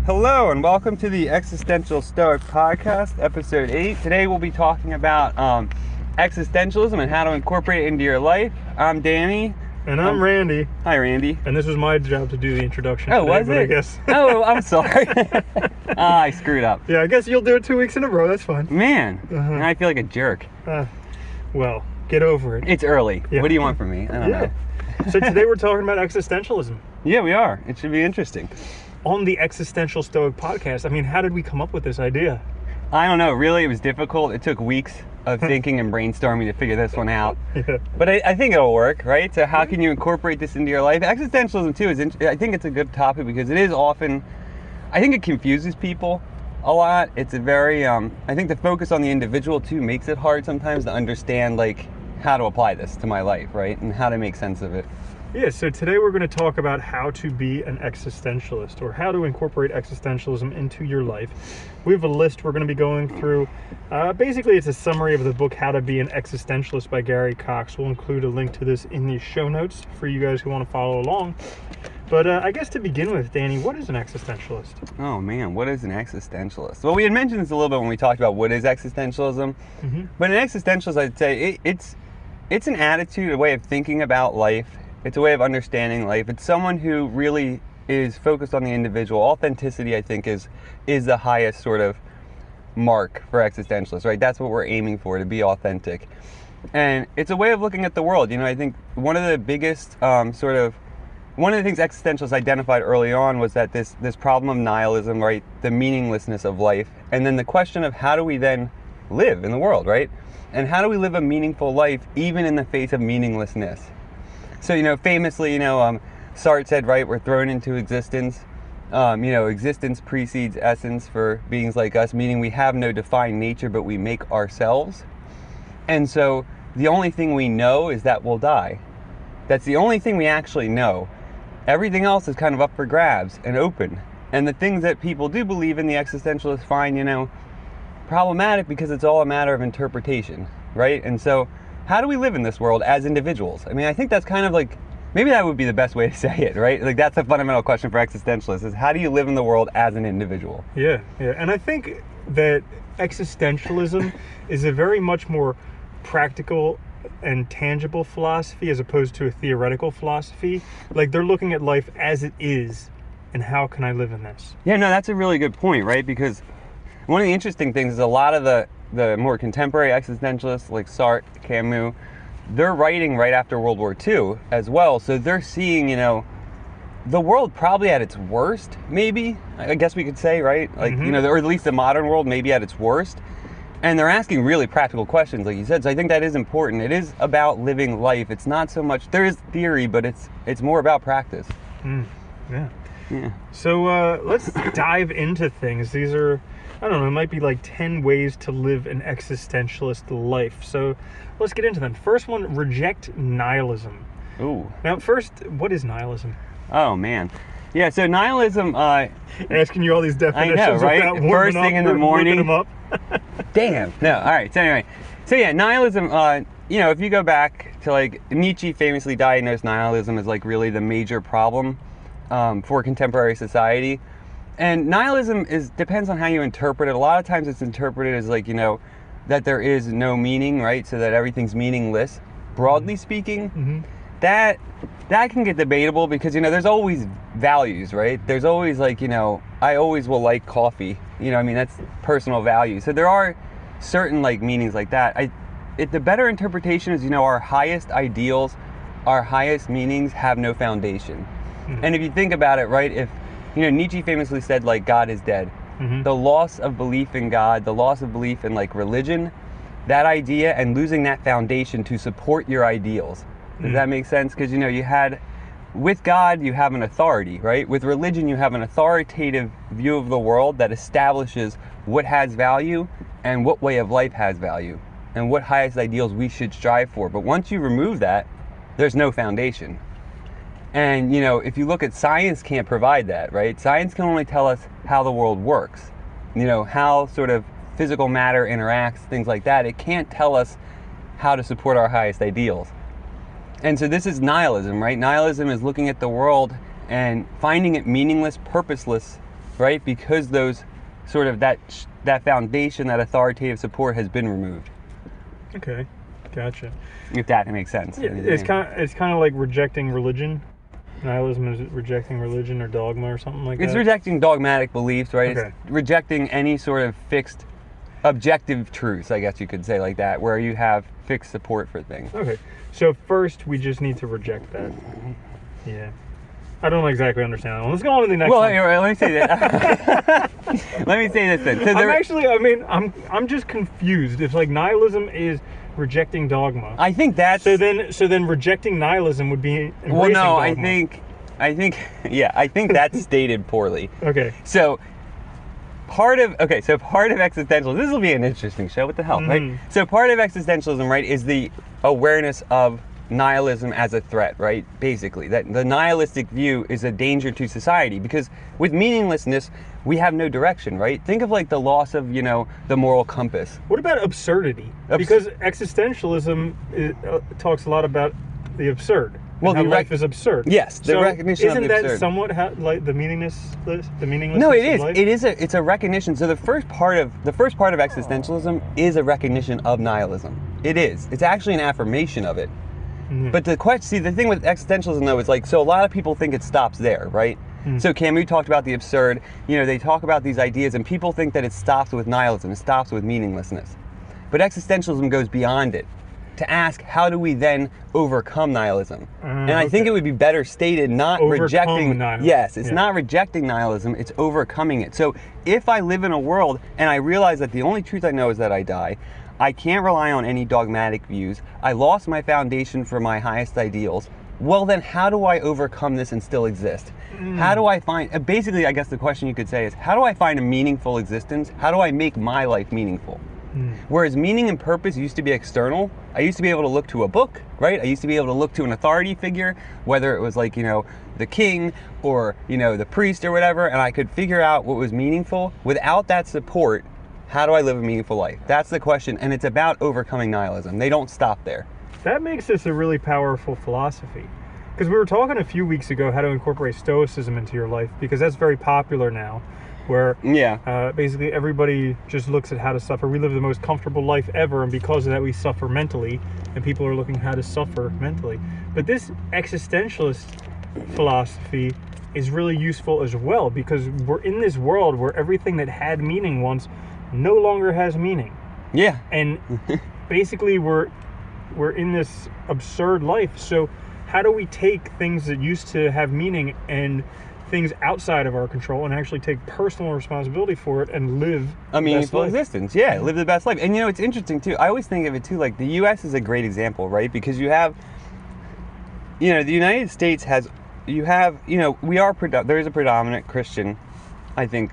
Hello and welcome to the Existential Stoic Podcast, Episode 8. Today we'll be talking about existentialism and how to incorporate it into your life. I'm Danny. And I'm Randy. Hi, Randy. And this was my job to do the introduction Oh, today, was but it? I guess... Oh, I'm sorry. I screwed up. Yeah, I guess you'll do it 2 weeks in a row. That's fine. Man, now I feel like a jerk. Well, get over it. It's early. Yeah. What do you want from me? I don't know. So today we're talking about existentialism. Yeah, we are. It should be interesting. On the Existential Stoic Podcast, I mean, how did we come up with this idea? I don't know. Really, it was difficult. It took weeks of thinking and brainstorming to figure this one out. Yeah. But I think it'll work, right? So how can you incorporate this into your life? Existentialism, too, I think it's a good topic because it is often, I think it confuses people a lot. It's a very, I think the focus on the individual, too, makes it hard sometimes to understand, like, how to apply this to my life, right? And how to make sense of it. Yeah, so today we're going to talk about how to be an existentialist, or how to incorporate existentialism into your life. We have a list we're going to be going through. Basically, it's a summary of the book How to Be an Existentialist by Gary Cox. We'll include a link to this in the show notes for you guys who want to follow along. But I guess to begin with, Danny, what is an existentialist? Oh, man, what is an existentialist? Well, we had mentioned this a little bit when we talked about what is existentialism. Mm-hmm. But an existentialist, I'd say, it's an attitude, a way of thinking about life. It's a way of understanding life. It's someone who really is focused on the individual. Authenticity, I think, is the highest sort of mark for existentialists, right? That's what we're aiming for, to be authentic. And it's a way of looking at the world. You know, I think one of the biggest one of the things existentialists identified early on was that this problem of nihilism, right? The meaninglessness of life. And then the question of how do we then live in the world, right? And how do we live a meaningful life even in the face of meaninglessness? So, you know, famously, Sartre said, right, we're thrown into existence. Existence precedes essence for beings like us, meaning we have no defined nature, but we make ourselves. And so the only thing we know is that we'll die. That's the only thing we actually know. Everything else is kind of up for grabs and open. And the things that people do believe in, the existentialists find, problematic because it's all a matter of interpretation, right? And so how do we live in this world as individuals? I mean, I think that's kind of like, maybe that would be the best way to say it, right? Like, that's a fundamental question for existentialists, is how do you live in the world as an individual? Yeah. And I think that existentialism is a very much more practical and tangible philosophy as opposed to a theoretical philosophy. Like, they're looking at life as it is, and how can I live in this? Yeah, no, that's a really good point, right? Because one of the interesting things is a lot of the more contemporary existentialists like Sartre, Camus, they're writing right after World War II as well. So they're seeing, the world probably at its worst, maybe, I guess we could say, right? Like, or at least the modern world maybe at its worst. And they're asking really practical questions, like you said. So I think that is important. It is about living life. It's not so much, there is theory, but it's more about practice. Yeah. So let's dive into things. These are, I don't know, it might be like 10 ways to live an existentialist life. So let's get into them. First one, reject nihilism. Ooh. Now, first, what is nihilism? Oh, man. Yeah, so nihilism... asking you all these definitions. I know, right? First thing in the morning. Them up. Damn. No, all right. So anyway. So yeah, nihilism, if you go back to, like, Nietzsche famously diagnosed nihilism as, like, really the major problem for contemporary society. And nihilism depends on how you interpret it. A lot of times it's interpreted as, like, that there is no meaning, right? So that everything's meaningless. Broadly speaking, that can get debatable because, there's always values, right? There's always, like, I always will like coffee. That's personal value. So there are certain, like, meanings like that. The better interpretation is, our highest ideals, our highest meanings have no foundation. And if you think about it, right, if, Nietzsche famously said, like, God is dead. The loss of belief in God, the loss of belief in, like, religion, that idea and losing that foundation to support your ideals. Does that make sense? Because, with God, you have an authority, right? With religion, you have an authoritative view of the world that establishes what has value and what way of life has value and what highest ideals we should strive for. But once you remove that, there's no foundation. And, if you look at science, can't provide that, right? Science can only tell us how the world works, how sort of physical matter interacts, things like that. It can't tell us how to support our highest ideals. And so this is nihilism, right? Nihilism is looking at the world and finding it meaningless, purposeless, right? Because those sort of that foundation, that authoritative support has been removed. Okay, gotcha. If that makes sense. Yeah, it's kind of like rejecting religion. Nihilism is rejecting religion or dogma or something like that. It's rejecting dogmatic beliefs, right? Okay. It's rejecting any sort of fixed objective truths, I guess you could say, like that, where you have fixed support for things. Okay, so first we just need to reject that. Yeah. I don't exactly understand that one. Let's go on to the next one. Well, anyway, let me say that. Let me say this then. I'm just confused. If like nihilism is rejecting dogma, I think that's... So then rejecting nihilism would be embracing Well, no, dogma. I think that's stated poorly. Okay. So part of existentialism, this will be an interesting show, what the hell, right? So part of existentialism, right, is the awareness of nihilism as a threat, right? Basically, that the nihilistic view is a danger to society, because with meaninglessness, we have no direction, right? Think of like the loss of, the moral compass. What about absurdity? Because existentialism talks a lot about the absurd. Well, how life is absurd. Yes, the recognition of the absurd. Isn't that somewhat like the meaninglessness? No, it is. It is it's a recognition. So the first part of existentialism is a recognition of nihilism. It is. It's actually an affirmation of it. Mm-hmm. But the thing with existentialism though is like, so a lot of people think it stops there, right? Mm-hmm. So Camus talked about the absurd. They talk about these ideas, and people think that it stops with nihilism. It stops with meaninglessness. But existentialism goes beyond it, to ask, how do we then overcome nihilism? And I think it would be better stated not rejecting nihilism. Yes, it's not rejecting nihilism, it's overcoming it. So if I live in a world and I realize that the only truth I know is that I die, I can't rely on any dogmatic views, I lost my foundation for my highest ideals, well then how do I overcome this and still exist? How do I find, basically I guess the question you could say is, how do I find a meaningful existence? How do I make my life meaningful? Whereas meaning and purpose used to be external. I used to be able to look to a book, right? I used to be able to look to an authority figure, whether it was like, the king or, the priest or whatever, and I could figure out what was meaningful. Without that support, how do I live a meaningful life? That's the question, and it's about overcoming nihilism. They don't stop there. That makes this a really powerful philosophy. Because we were talking a few weeks ago how to incorporate Stoicism into your life, because that's very popular now. Where basically everybody just looks at how to suffer. We live the most comfortable life ever, and because of that we suffer mentally, and people are looking how to suffer mentally. But this existentialist philosophy is really useful as well, because we're in this world where everything that had meaning once no longer has meaning. Yeah. And basically we're in this absurd life. So how do we take things that used to have meaning and things outside of our control and actually take personal responsibility for it and live a meaningful existence? Yeah, live the best life. And it's interesting too. I always think of it too, like the U.S. is a great example, right? Because you have, the United States has, we are, there is a predominant Christian, I think,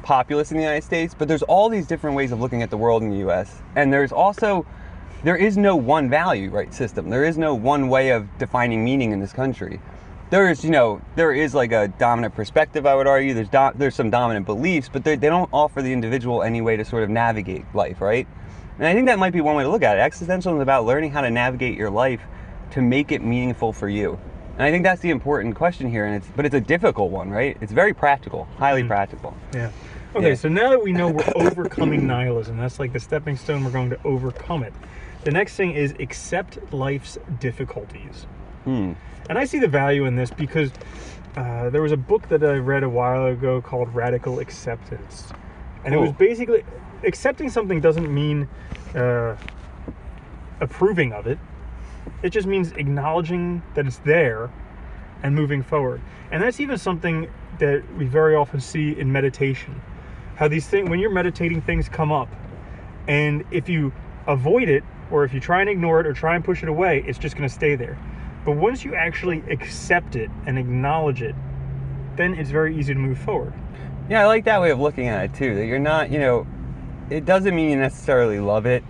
populace in the United States, but there's all these different ways of looking at the world in the U.S. And there is no one value, right, system. There is no one way of defining meaning in this country. There is like a dominant perspective, I would argue. There's some dominant beliefs, but they don't offer the individual any way to sort of navigate life, right? And I think that might be one way to look at it. Existentialism is about learning how to navigate your life to make it meaningful for you. And I think that's the important question here, but it's a difficult one, right? It's very practical, highly practical. Yeah. Okay, so now that we know we're overcoming nihilism, that's like the stepping stone, we're going to overcome it. The next thing is accept life's difficulties. And I see the value in this because there was a book that I read a while ago called Radical Acceptance. And it was basically, accepting something doesn't mean approving of it. It just means acknowledging that it's there and moving forward. And that's even something that we very often see in meditation. How these things, when you're meditating, things come up. And if you avoid it, or if you try and ignore it or try and push it away, it's just going to stay there. But once you actually accept it and acknowledge it, then it's very easy to move forward. Yeah, I like that way of looking at it too. That you're not, it doesn't mean you necessarily love it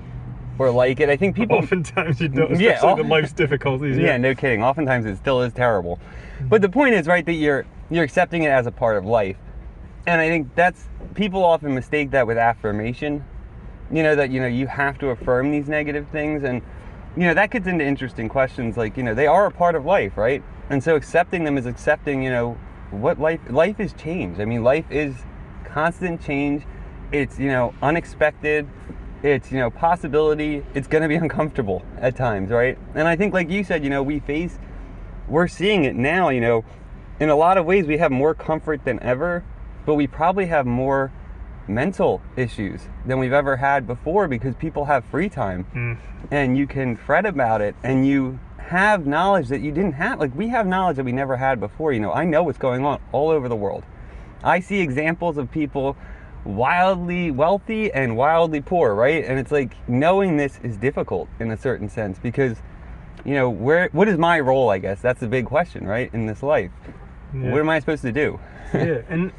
or like it. I think people... Oftentimes you don't, especially with life's difficulties. Yeah, no kidding. Oftentimes it still is terrible. But the point is, right, that you're accepting it as a part of life. And I think people often mistake that with affirmation. That, you have to affirm these negative things. And, that gets into interesting questions like, they are a part of life, right? And so accepting them is accepting, what life is change. I mean, life is constant change. It's, unexpected. It's, possibility. It's going to be uncomfortable at times, right? And I think, like you said, we're seeing it now, in a lot of ways we have more comfort than ever, but we probably have more mental issues than we've ever had before because people have free time and you can fret about it and you have knowledge that you didn't have. Like, we have knowledge that we never had before. I know what's going on all over the world. I see examples of people wildly wealthy and wildly poor, right? And it's like, knowing this is difficult in a certain sense because, what is my role, I guess? That's the big question, right? In this life. Yeah. What am I supposed to do? Yeah, and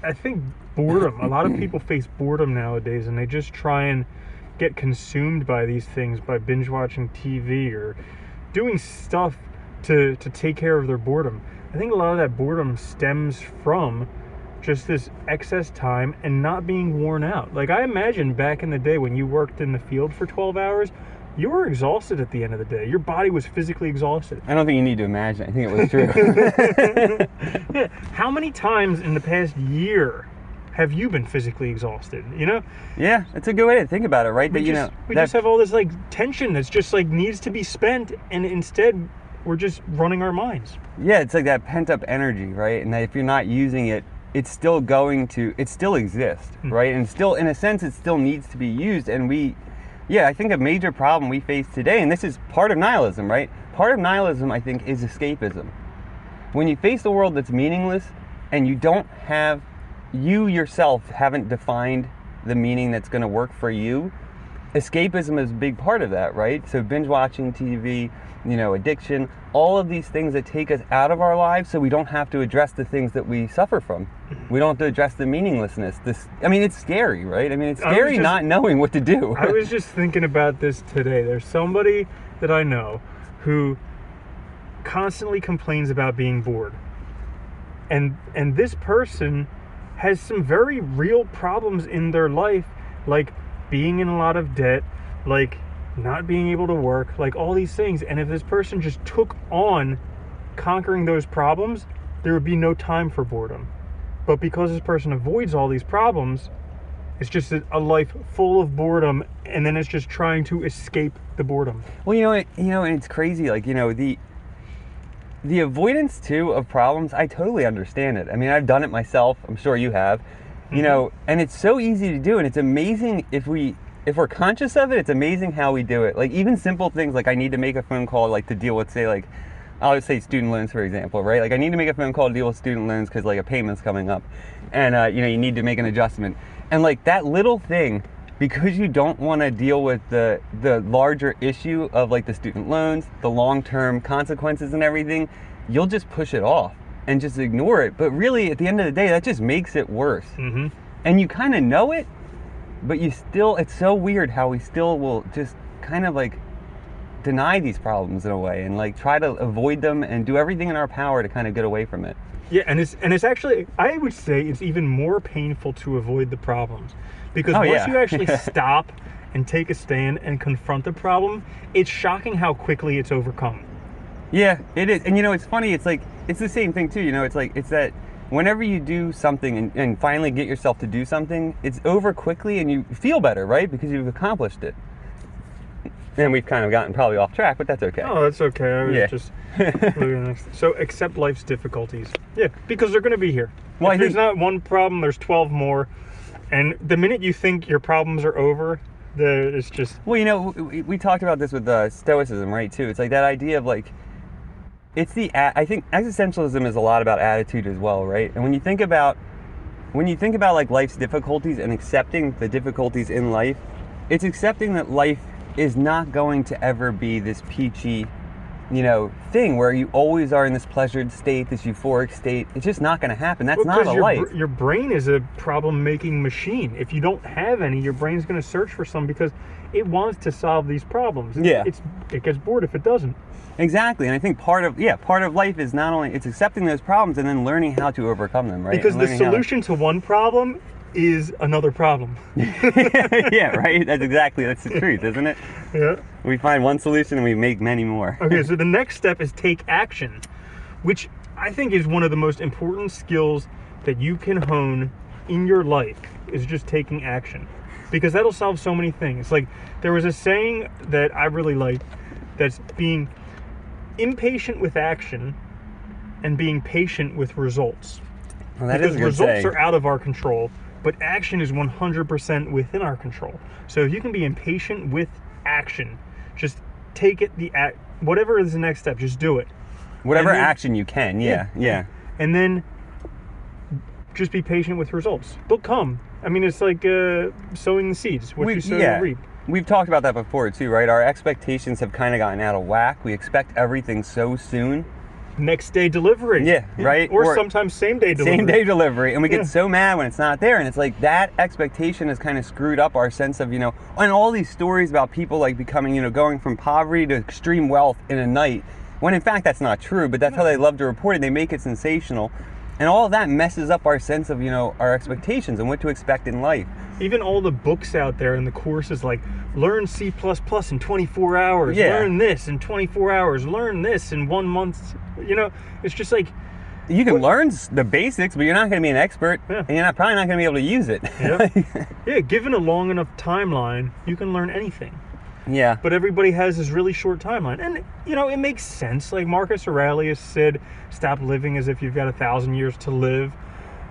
I think boredom, a lot of people face boredom nowadays and they just try and get consumed by these things by binge watching TV or doing stuff to take care of their boredom. I think a lot of that boredom stems from just this excess time and not being worn out. Like, I imagine back in the day when you worked in the field for 12 hours, you were exhausted at the end of the day. Your body was physically exhausted. I don't think you need to imagine. I think it was true. Yeah. How many times in the past year have you been physically exhausted? Yeah, that's a good way to think about it, right? We just have all this like tension that's just like needs to be spent, and instead we're just running our minds. Yeah, it's like that pent up energy, right? And that if you're not using it, it still exists, right? And still, in a sense, it still needs to be used. And I think a major problem we face today, and this is part of nihilism, right? Part of nihilism, I think, is escapism. When you face a world that's meaningless and you yourself haven't defined the meaning that's going to work for you, escapism is a big part of that, right? So binge watching TV, addiction, all of these things that take us out of our lives so we don't have to address the things that we suffer from. We don't have to address the meaninglessness. It's scary, right? It's scary not knowing what to do. I was just thinking about this today. There's somebody that I know who constantly complains about being bored. And this person has some very real problems in their life, like being in a lot of debt, like not being able to work, like all these things. And if this person just took on conquering those problems, there would be no time for boredom. But because this person avoids all these problems, it's just a life full of boredom, and then it's just trying to escape the boredom. Well, and it's crazy, like, the avoidance too of problems, I totally understand it. I've done it myself. I'm sure you have. And it's so easy to do, and it's amazing if we're conscious of it. It's amazing how we do it. Like, even simple things like I need to make a phone call, like to deal with, say, like, I'll just say student loans, for example, right? Like, I need to make a phone call to deal with student loans because, like, a payment's coming up, and you need to make an adjustment. And like that little thing, because you don't want to deal with the larger issue of like the student loans, the long-term consequences and everything, you'll just push it off and just ignore it. But really, at the end of the day, that just makes it worse. Mm-hmm. And you kind of know it, but it's so weird how we still will just kind of like deny these problems in a way and like try to avoid them and do everything in our power to kind of get away from it. Yeah, and it's actually, I would say it's even more painful to avoid the problems. Because once you actually stop and take a stand and confront the problem, it's shocking how quickly it's overcome. Yeah, it is. And it's funny, it's like, it's the same thing too, it's that whenever you do something and finally get yourself to do something, it's over quickly and you feel better, right? Because you've accomplished it. And we've kind of gotten probably off track, but that's okay. Oh, that's okay. I was just So accept life's difficulties. Yeah, because they're going to be here. Well, if there's not one problem, there's 12 more. And the minute you think your problems are over, it's just... Well, we talked about this with Stoicism, right, too. It's like that idea of like, I think existentialism is a lot about attitude as well, right? And when you think about like life's difficulties and accepting the difficulties in life, it's accepting that life is not going to ever be this peachy, thing where you always are in this pleasured state, this euphoric state. It's just not going to happen. That's not a life. Your brain is a problem-making machine. If you don't have any, your brain's going to search for some because it wants to solve these problems. Yeah. It gets bored if it doesn't. Exactly. And I think part of life is not only, it's accepting those problems and then learning how to overcome them, right? Because the solution to one problem is another problem. Yeah, right? That's the truth, isn't it? Yeah. We find one solution and we make many more. Okay, so the next step is take action, which I think is one of the most important skills that you can hone in your life is just taking action, because that'll solve so many things. Like, there was a saying that I really liked, that's being impatient with action and being patient with results. Well, that because is a good results saying. are out of our control, but action is 100% within our control. So if you can be impatient with action, just take it, whatever is the next step, just do it. Whatever then, action you can, yeah. And then just be patient with results. They'll come. I mean, it's like sowing the seeds. What you sow, you reap. We've talked about that before too, right? Our expectations have kind of gotten out of whack. We expect everything so soon. Next day delivery. Yeah, right? Or sometimes same day delivery. Same day delivery. And we get so mad when it's not there. And it's like that expectation has kind of screwed up our sense of, and all these stories about people like becoming, going from poverty to extreme wealth in a night. When in fact that's not true, but that's how they love to report it. They make it sensational. And all of that messes up our sense of, our expectations and what to expect in life. Even all the books out there and the courses like learn C++ in 24 hours, learn this in 24 hours, learn this in 1 month. It's just like... You can learn the basics, but you're not going to be an expert, and you're probably not going to be able to use it. Yeah, given a long enough timeline, you can learn anything. Yeah. But everybody has this really short timeline. And, it makes sense. Like Marcus Aurelius said, stop living as if you've got 1,000 years to live.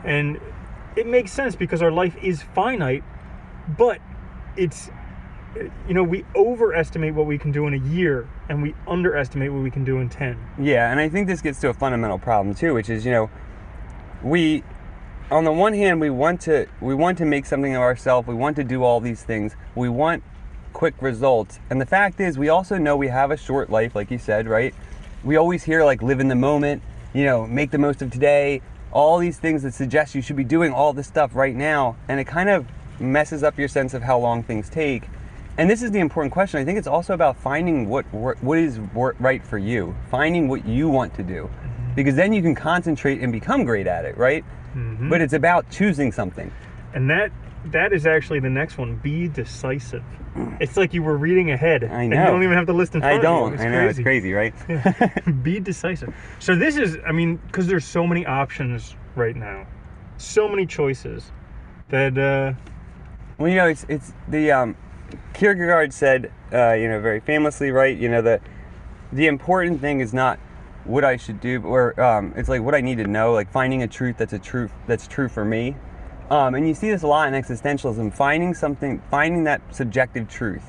And it makes sense because our life is finite, but it's, we overestimate what we can do in a year and we underestimate what we can do in 10. Yeah, and I think this gets to a fundamental problem too, which is, we, on the one hand, we want to make something of ourselves. We want to do all these things. We want quick results. And the fact is, we also know we have a short life, like you said, right? We always hear like live in the moment, make the most of today, all these things that suggest you should be doing all this stuff right now. And it kind of messes up your sense of how long things take. And this is the important question. I think it's also about finding what is right for you, finding what you want to do, because then you can concentrate and become great at it, right? Mm-hmm. But it's about choosing something. And that is actually the next one. Be decisive. It's like you were reading ahead. I know. And you don't even have to list in front of you. I don't. It's I know. It's crazy, right? Yeah. Be decisive. So this is, because there's so many options right now, so many choices that. Well, it's the Kierkegaard said, very famously, right? The important thing is not what I should do, or it's like what I need to know, like finding a truth that's true for me. And you see this a lot in existentialism, finding that subjective truth,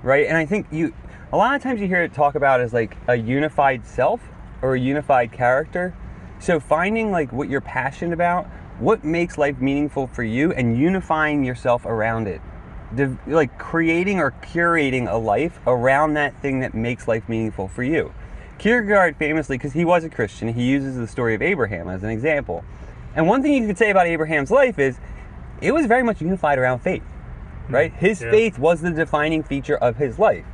right? And I think a lot of times you hear it talk about as like a unified self or a unified character. So finding like what you're passionate about, what makes life meaningful for you, and unifying yourself around it. Like creating or curating a life around that thing that makes life meaningful for you. Kierkegaard famously, because he was a Christian, he uses the story of Abraham as an example. And one thing you could say about Abraham's life is it was very much unified around faith, right? His faith was the defining feature of his life.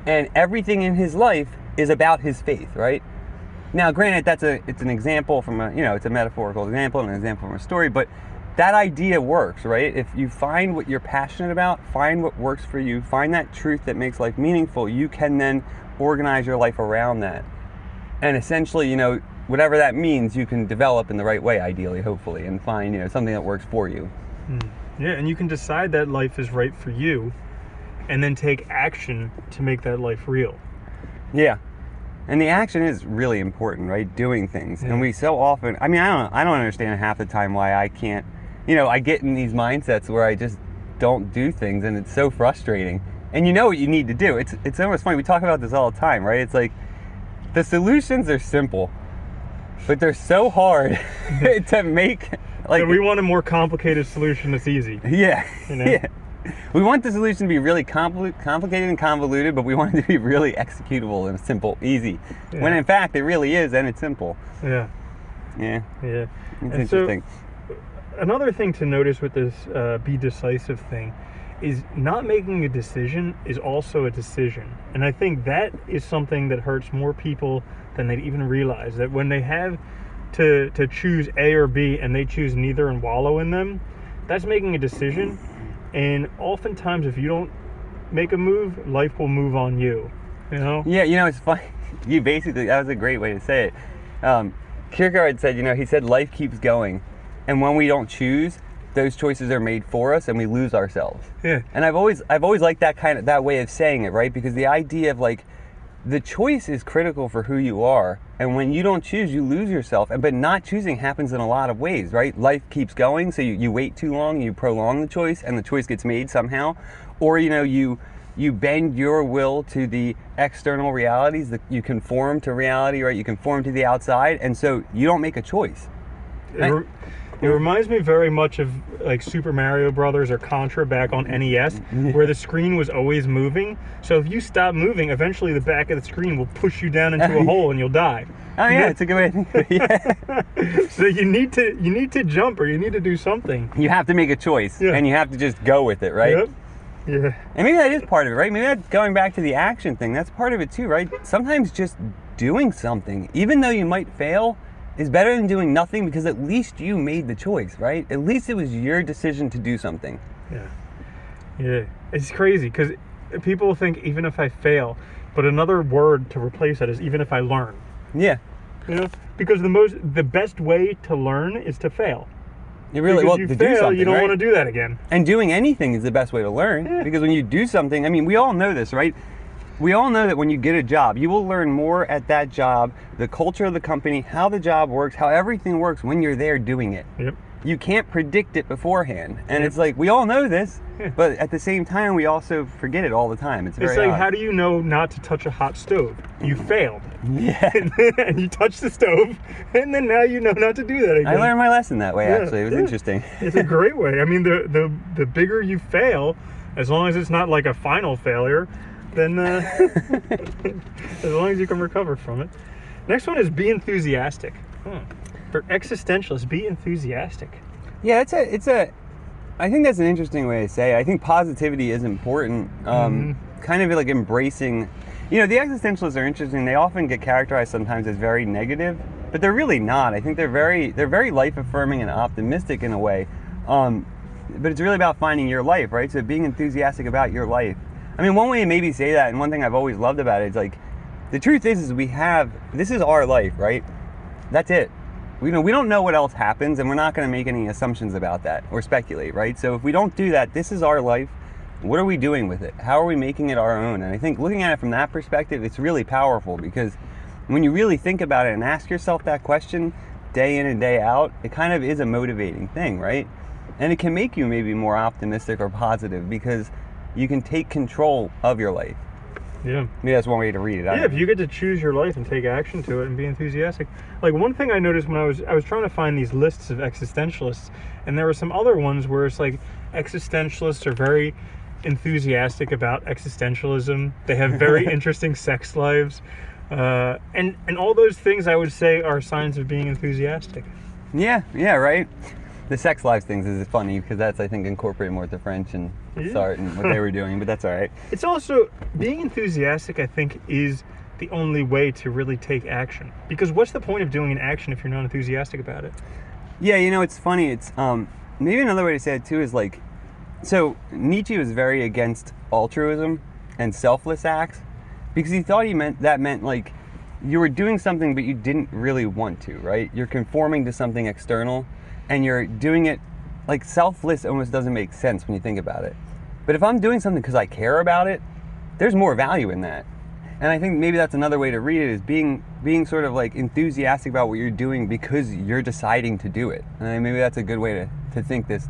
And everything in his life is about his faith, right? Now, granted, it's an example from it's a metaphorical example and an example from a story, but that idea works, right? If you find what you're passionate about, find what works for you, find that truth that makes life meaningful, you can then organize your life around that. And essentially, whatever that means, you can develop in the right way, ideally, hopefully, and find, something that works for you. Yeah, and you can decide that life is right for you, and then take action to make that life real. Yeah. And the action is really important, right? Doing things. Yeah. And we so often, I don't understand half the time why I can't, I get in these mindsets where I just don't do things, and it's so frustrating. And you know what you need to do. It's almost funny. We talk about this all the time, right? It's like the solutions are simple, but they're so hard to make. Like, so we want a more complicated solution that's easy. Yeah. Yeah. We want the solution to be really complicated and convoluted, but we want it to be really executable and simple, easy. Yeah. When in fact it really is, and it's simple. Yeah. Yeah. Yeah. It's interesting. So, another thing to notice with this be decisive thing is not making a decision is also a decision. And I think that is something that hurts more people than they even realize. That when they have to choose A or B and they choose neither and wallow in them, that's making a decision. And oftentimes if you don't make a move, life will move on you. Yeah, it's funny. That was a great way to say it. Kierkegaard said, he said life keeps going, and when we don't choose, those choices are made for us, and we lose ourselves. Yeah. And I've always liked that way of saying it, right? Because the idea of like the choice is critical for who you are, and when you don't choose, you lose yourself. But not choosing happens in a lot of ways, right? Life keeps going, so you wait too long, you prolong the choice, and the choice gets made somehow, or you bend your will to the external realities, that you conform to reality, right? You conform to the outside, and so you don't make a choice. It reminds me very much of like Super Mario Brothers or Contra back on NES, where the screen was always moving. So if you stop moving, eventually the back of the screen will push you down into a hole and you'll die. Oh yeah, it's a good way to think of it. Yeah. So you need to jump, or you need to do something. You have to make a choice, and you have to just go with it, right? Yep. Yeah. And maybe that is part of it, right? Maybe that's going back to the action thing. That's part of it too, right? Sometimes just doing something, even though you might fail, is better than doing nothing, because at least you made the choice, right? At least it was your decision to do something. Yeah. It's crazy because people think even if I fail, but another word to replace that is even if I learn. Yeah. Because the best way to learn is to fail. You really because well you to fail, do something. You don't right? want to do that again. And doing anything is the best way to learn, because when you do something, I mean, we all know this, right? We all know that when you get a job, you will learn more at that job, the culture of the company, how the job works, how everything works when you're there doing it. Yep. You can't predict it beforehand. And it's like, we all know this, but at the same time, we also forget it all the time. It's very like, odd. how do you know not to touch a hot stove? You failed. Yeah. And you touched the stove, and then now you know not to do that again. I learned my lesson that way, actually. It was interesting. It's a great way. I mean, the bigger you fail, as long as it's not like a final failure, then as long as you can recover from it. Next one is be enthusiastic. For existentialists, be enthusiastic. Yeah, I think that's an interesting way to say it. I think positivity is important. Kind of like embracing, the existentialists are interesting. They often get characterized sometimes as very negative, but they're really not. I think they're very life affirming and optimistic in a way. But it's really about finding your life, right? So being enthusiastic about your life. I mean, one way to maybe say that, and one thing I've always loved about it is like, the truth is this is our life, right? That's it. We don't know what else happens, and we're not going to make any assumptions about that or speculate, right? So if we don't do that, this is our life. What are we doing with it? How are we making it our own? And I think looking at it from that perspective, it's really powerful, because when you really think about it and ask yourself that question day in and day out, it kind of is a motivating thing, right? And it can make you maybe more optimistic or positive, because you can take control of your life. Yeah. Maybe that's one way to read it. If you get to choose your life and take action to it and be enthusiastic. Like, one thing I noticed when I was trying to find these lists of existentialists, and there were some other ones where it's like existentialists are very enthusiastic about existentialism. They have very interesting sex lives. And all those things I would say are signs of being enthusiastic. Yeah, right? The sex lives things is funny, because that's, I think, incorporated more with the French and Sartre and what they were doing, but that's all right. It's also, being enthusiastic, I think, is the only way to really take action. Because what's the point of doing an action if you're not enthusiastic about it? Yeah, it's funny. It's maybe another way to say it too is like, so Nietzsche was very against altruism and selfless acts, because he thought that meant like you were doing something but you didn't really want to, right? You're conforming to something external, and you're doing it like selfless. Almost doesn't make sense when you think about it. But if I'm doing something because I care about it, there's more value in that. And I think maybe that's another way to read it, is being sort of like enthusiastic about what you're doing because you're deciding to do it. And maybe that's a good way to think this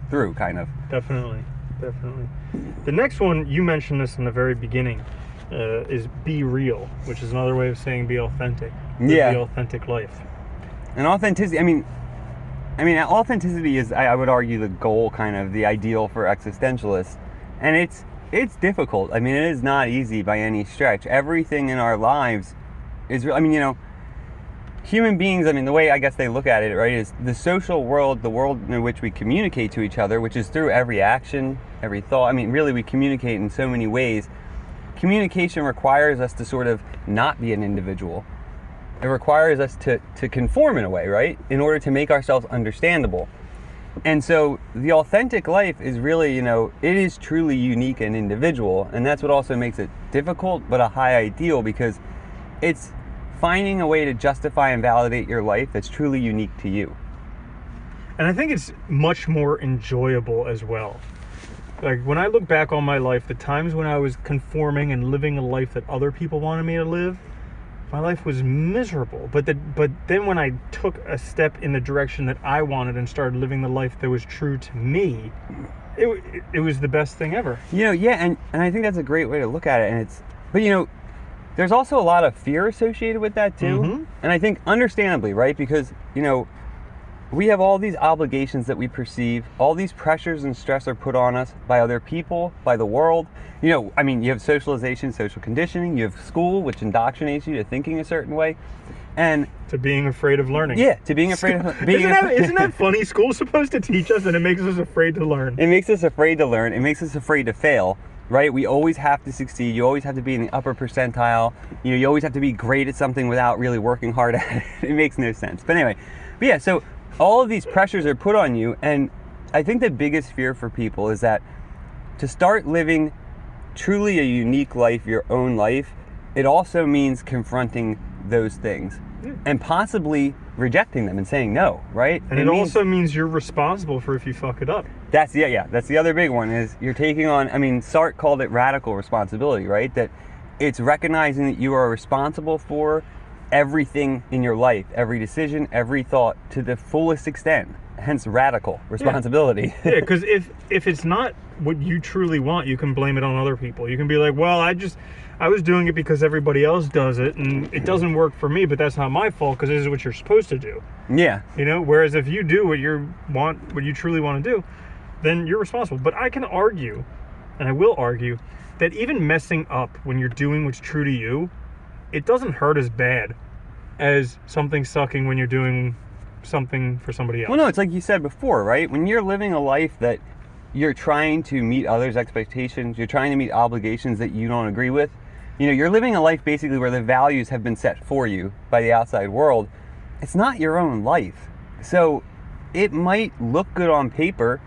through, kind of. Definitely. The next one, you mentioned this in the very beginning, is be real, which is another way of saying be authentic. Yeah. The authentic life. And authenticity, I mean, authenticity is, I would argue, the goal, kind of the ideal for existentialists. And it's difficult. I mean, it is not easy by any stretch. Everything in our lives is, human beings, the way I guess they look at it, right, is the social world, the world in which we communicate to each other, which is through every action, every thought. Really, we communicate in so many ways. Communication requires us to sort of not be an individual. It requires us to conform in a way, right, in order to make ourselves understandable. And so the authentic life is really, it is truly unique and individual. And that's what also makes it difficult, but a high ideal, because it's finding a way to justify and validate your life that's truly unique to you. And I think it's much more enjoyable as well. Like, when I look back on my life, the times when I was conforming and living a life that other people wanted me to live, my life was miserable. But then when I took a step in the direction that I wanted and started living the life that was true to me, it was the best thing ever. And I think that's a great way to look at it. But there's also a lot of fear associated with that too. Mm-hmm. And I think understandably, right? Because, we have all these obligations that we perceive, all these pressures and stress are put on us by other people, by the world. You have socialization, social conditioning, you have school, which indoctrinates you to thinking a certain way, and to being afraid of learning. Yeah, to being afraid of being. Isn't that funny? School's supposed to teach us, and it makes us afraid to learn. It makes us afraid to learn. It makes us afraid to fail. Right? We always have to succeed. You always have to be in the upper percentile. You always have to be great at something without really working hard at it. It makes no sense. But anyway, so all of these pressures are put on you, and I think the biggest fear for people is that to start living truly a unique life, your own life, it also means confronting those things and possibly rejecting them and saying no, right? And it also means you're responsible for if you fuck it up. That's the other big one is you're taking on, Sartre called it radical responsibility, right? That it's recognizing that you are responsible for everything in your life, every decision, every thought to the fullest extent, hence radical responsibility. Yeah, because if it's not what you truly want, you can blame it on other people. You can be like, well, I was doing it because everybody else does it, and it doesn't work for me, but that's not my fault because this is what you're supposed to do. Yeah. Whereas if you do what you truly want to do, then you're responsible. But I can argue, and I will argue, that even messing up when you're doing what's true to you, it doesn't hurt as bad as something sucking when you're doing something for somebody else. Well, no, it's like you said before, right? When you're living a life that you're trying to meet others' expectations, you're trying to meet obligations that you don't agree with, you're living a life basically where the values have been set for you by the outside world. It's not your own life. So it might look good on paper.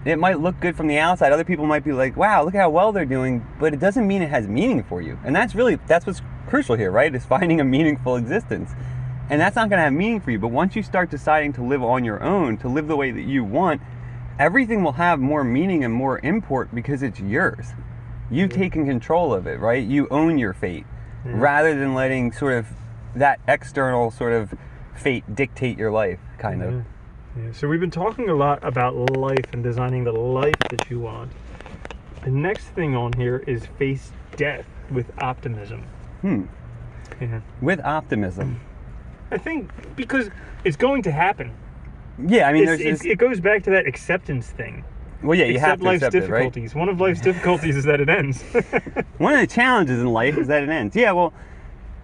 It might look good from the outside. Other people might be like, wow, look how well they're doing, but it doesn't mean it has meaning for you. And that's what's crucial here, right? Is finding a meaningful existence. And that's not going to have meaning for you. But once you start deciding to live on your own, to live the way that you want, everything will have more meaning and more import because it's yours. You've taken control of it, right? You own your fate, rather than letting sort of that external sort of fate dictate your life, kind of. Yeah. So we've been talking a lot about life and designing the life that you want. The next thing on here is face death with optimism. Yeah. With optimism. I think because it's going to happen. Yeah, it goes back to that acceptance thing. Well, yeah, you have to life's accept difficulties. it, right? One of life's difficulties is that it ends. One of the challenges in life is that it ends. Yeah, well,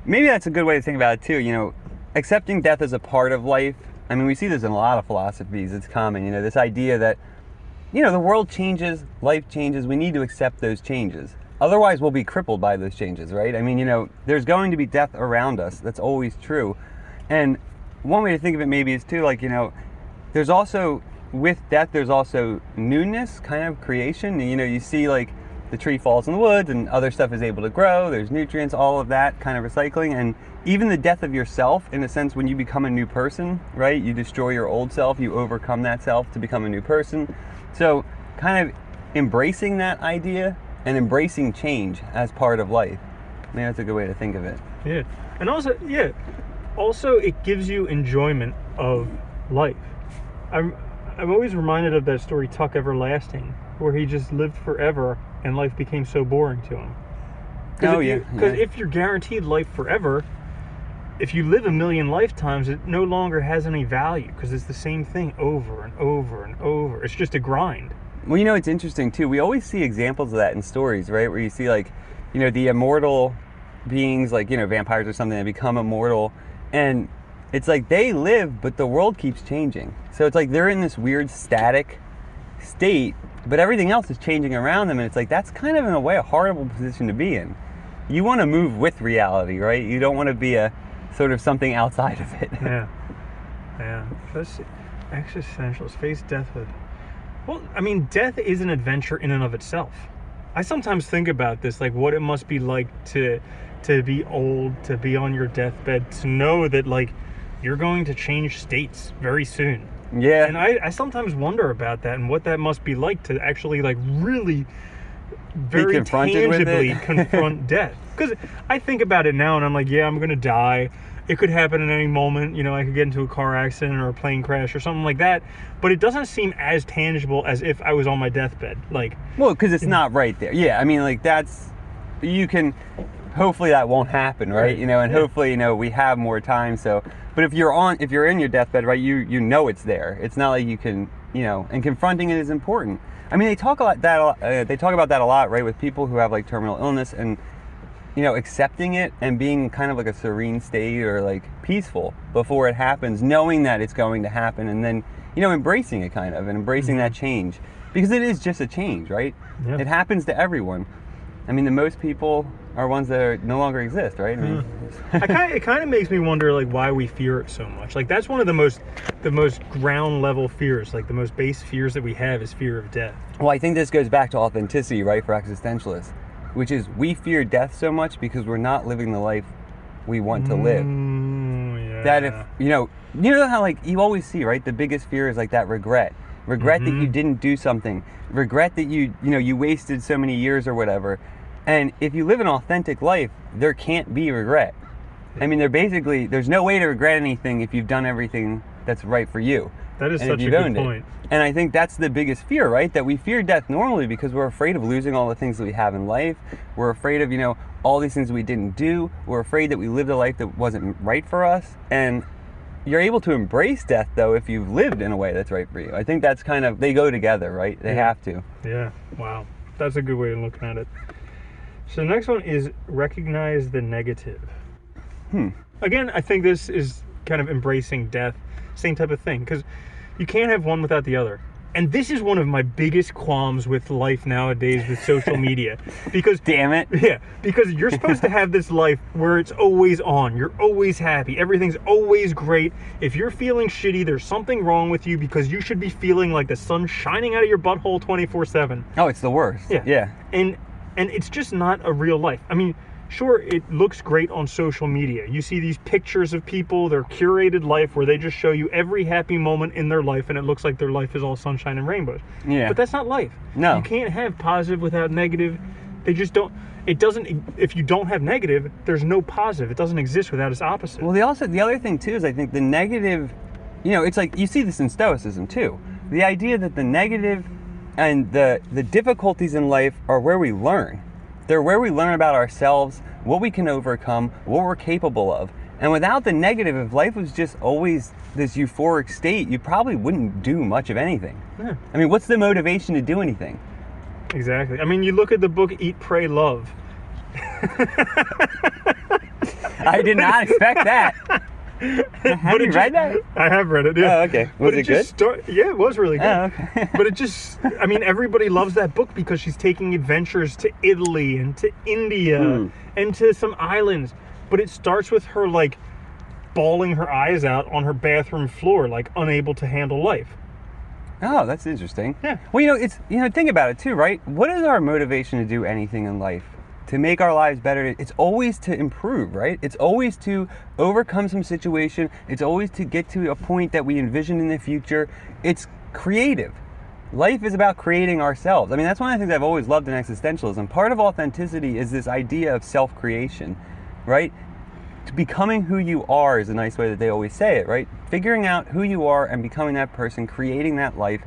maybe that's a good way to think about it too. Accepting death as a part of life. We see this in a lot of philosophies. It's common, this idea that, the world changes, life changes. We need to accept those changes. Otherwise, we'll be crippled by those changes, right? There's going to be death around us. That's always true. And one way to think of it maybe is too, there's also, with death, there's also newness, kind of creation. You see, the tree falls in the woods and other stuff is able to grow. There's nutrients, all of that kind of recycling. And even the death of yourself, in a sense, when you become a new person, right? You destroy your old self, you overcome that self to become a new person. So kind of embracing that idea and embracing change as part of life. Maybe that's a good way to think of it. Yeah. And also it gives you enjoyment of life. I'm always reminded of that story, Tuck Everlasting, where he just lived forever and life became so boring to him. Because if you're guaranteed life forever, if you live a million lifetimes, it no longer has any value because it's the same thing over and over and over. It's just a grind. Well, it's interesting too. We always see examples of that in stories, right? Where you see the immortal beings, vampires or something that become immortal, and it's like they live, but the world keeps changing. So it's like they're in this weird static state, but everything else is changing around them, and it's like that's kind of in a way a horrible position to be in. You want to move with reality, right? You don't want to be a sort of something outside of it. Yeah. That's existentialist. Face death with... Well, death is an adventure in and of itself. I sometimes think about this, like what it must be like to be old, to be on your deathbed, to know that like you're going to change states very soon. Yeah. And I sometimes wonder about that and what that must be like to actually like really very confronted with tangibly it. confront death. Because I think about it now and I'm like, yeah, I'm going to die. It could happen at any moment. You know, I could get into a car accident or a plane crash or something like that. But it doesn't seem as tangible as if I was on my deathbed. Like, well, because it's not right there. Yeah, I mean, like you can, hopefully that won't happen, right? You know, and hopefully, you know, we have more time. So, but if you're in your deathbed, right, you know it's there. It's not like you can, you know, and confronting it is important. I mean, they talk about that a lot, right, with people who have like terminal illness and, you know, accepting it and being kind of like a serene state or like peaceful before it happens, knowing that it's going to happen, and then, you know, embracing it kind of and embracing that change, because it is just a change, right? Yeah. It happens to everyone. I mean, the most people are ones that no longer exist, right? I mean, it kind of makes me wonder like why we fear it so much. Like that's one of the most ground level fears, like the most base fears that we have is fear of death. Well, I think this goes back to authenticity, right, for existentialists, which is we fear death so much because we're not living the life we want to live. Yeah. That if, you know how like you always see, right, the biggest fear is like that regret that you didn't do something, regret that you wasted so many years or whatever. And if you live an authentic life, there can't be regret. I mean, there's no way to regret anything if you've done everything that's right for you. That is such a good point. And I think that's the biggest fear, right? That we fear death normally because we're afraid of losing all the things that we have in life. We're afraid of, you know, all these things we didn't do. We're afraid that we lived a life that wasn't right for us. And you're able to embrace death, though, if you've lived in a way that's right for you. I think that's kind of, they go together, right? They have to. Yeah. Wow. That's a good way of looking at it. So the next one is recognize the negative. Again, I think this is kind of embracing death, same type of thing, because you can't have one without the other. And this is one of my biggest qualms with life nowadays with social media. Because damn it. Yeah, because you're supposed to have this life where it's always on. You're always happy. Everything's always great. If you're feeling shitty, there's something wrong with you because you should be feeling like the sun shining out of your butthole 24/7. Oh, it's the worst. Yeah. And it's just not a real life. I mean, sure, it looks great on social media. You see these pictures of people, their curated life, where they just show you every happy moment in their life, and it looks like their life is all sunshine and rainbows. Yeah. But that's not life. No. You can't have positive without negative. They just don't. It doesn't. If you don't have negative, there's no positive. It doesn't exist without its opposite. Well, the other thing too is I think the negative, you know, it's like you see this in Stoicism too. The idea that the negative and the difficulties in life are where we learn. They're where we learn about ourselves, what we can overcome, what we're capable of. And without the negative, if life was just always this euphoric state, you probably wouldn't do much of anything. Yeah. I mean, what's the motivation to do anything? Exactly. I mean, you look at the book Eat, Pray, Love. I did not expect that. Have you read that? I have read it, yeah. Oh, okay. Was it good? Yeah, it was really good. Oh, okay. But it just, I mean, everybody loves that book because she's taking adventures to Italy and to India and to some islands. But it starts with her, like, bawling her eyes out on her bathroom floor, like, unable to handle life. Oh, that's interesting. Yeah. Well, think about it, too, right? What is our motivation to do anything in life? To make our lives better? It's always to improve, right? It's always to overcome some situation. It's always to get to a point that we envision in the future. It's creative. Life is about creating ourselves. I mean, that's one of the things I've always loved in existentialism. Part of authenticity is this idea of self-creation, right? Becoming who you are is a nice way that they always say it, right? Figuring out who you are and becoming that person, creating that life.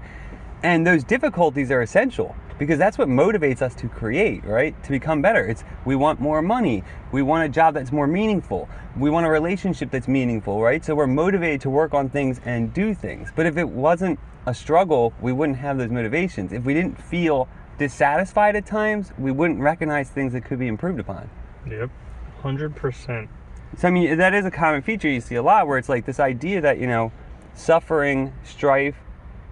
And those difficulties are essential, because that's what motivates us to create, right? To become better. We want more money. We want a job that's more meaningful. We want a relationship that's meaningful, right? So we're motivated to work on things and do things. But if it wasn't a struggle, we wouldn't have those motivations. If we didn't feel dissatisfied at times, we wouldn't recognize things that could be improved upon. Yep, 100%. So, I mean, that is a common feature you see a lot, where it's like this idea that, you know, suffering, strife,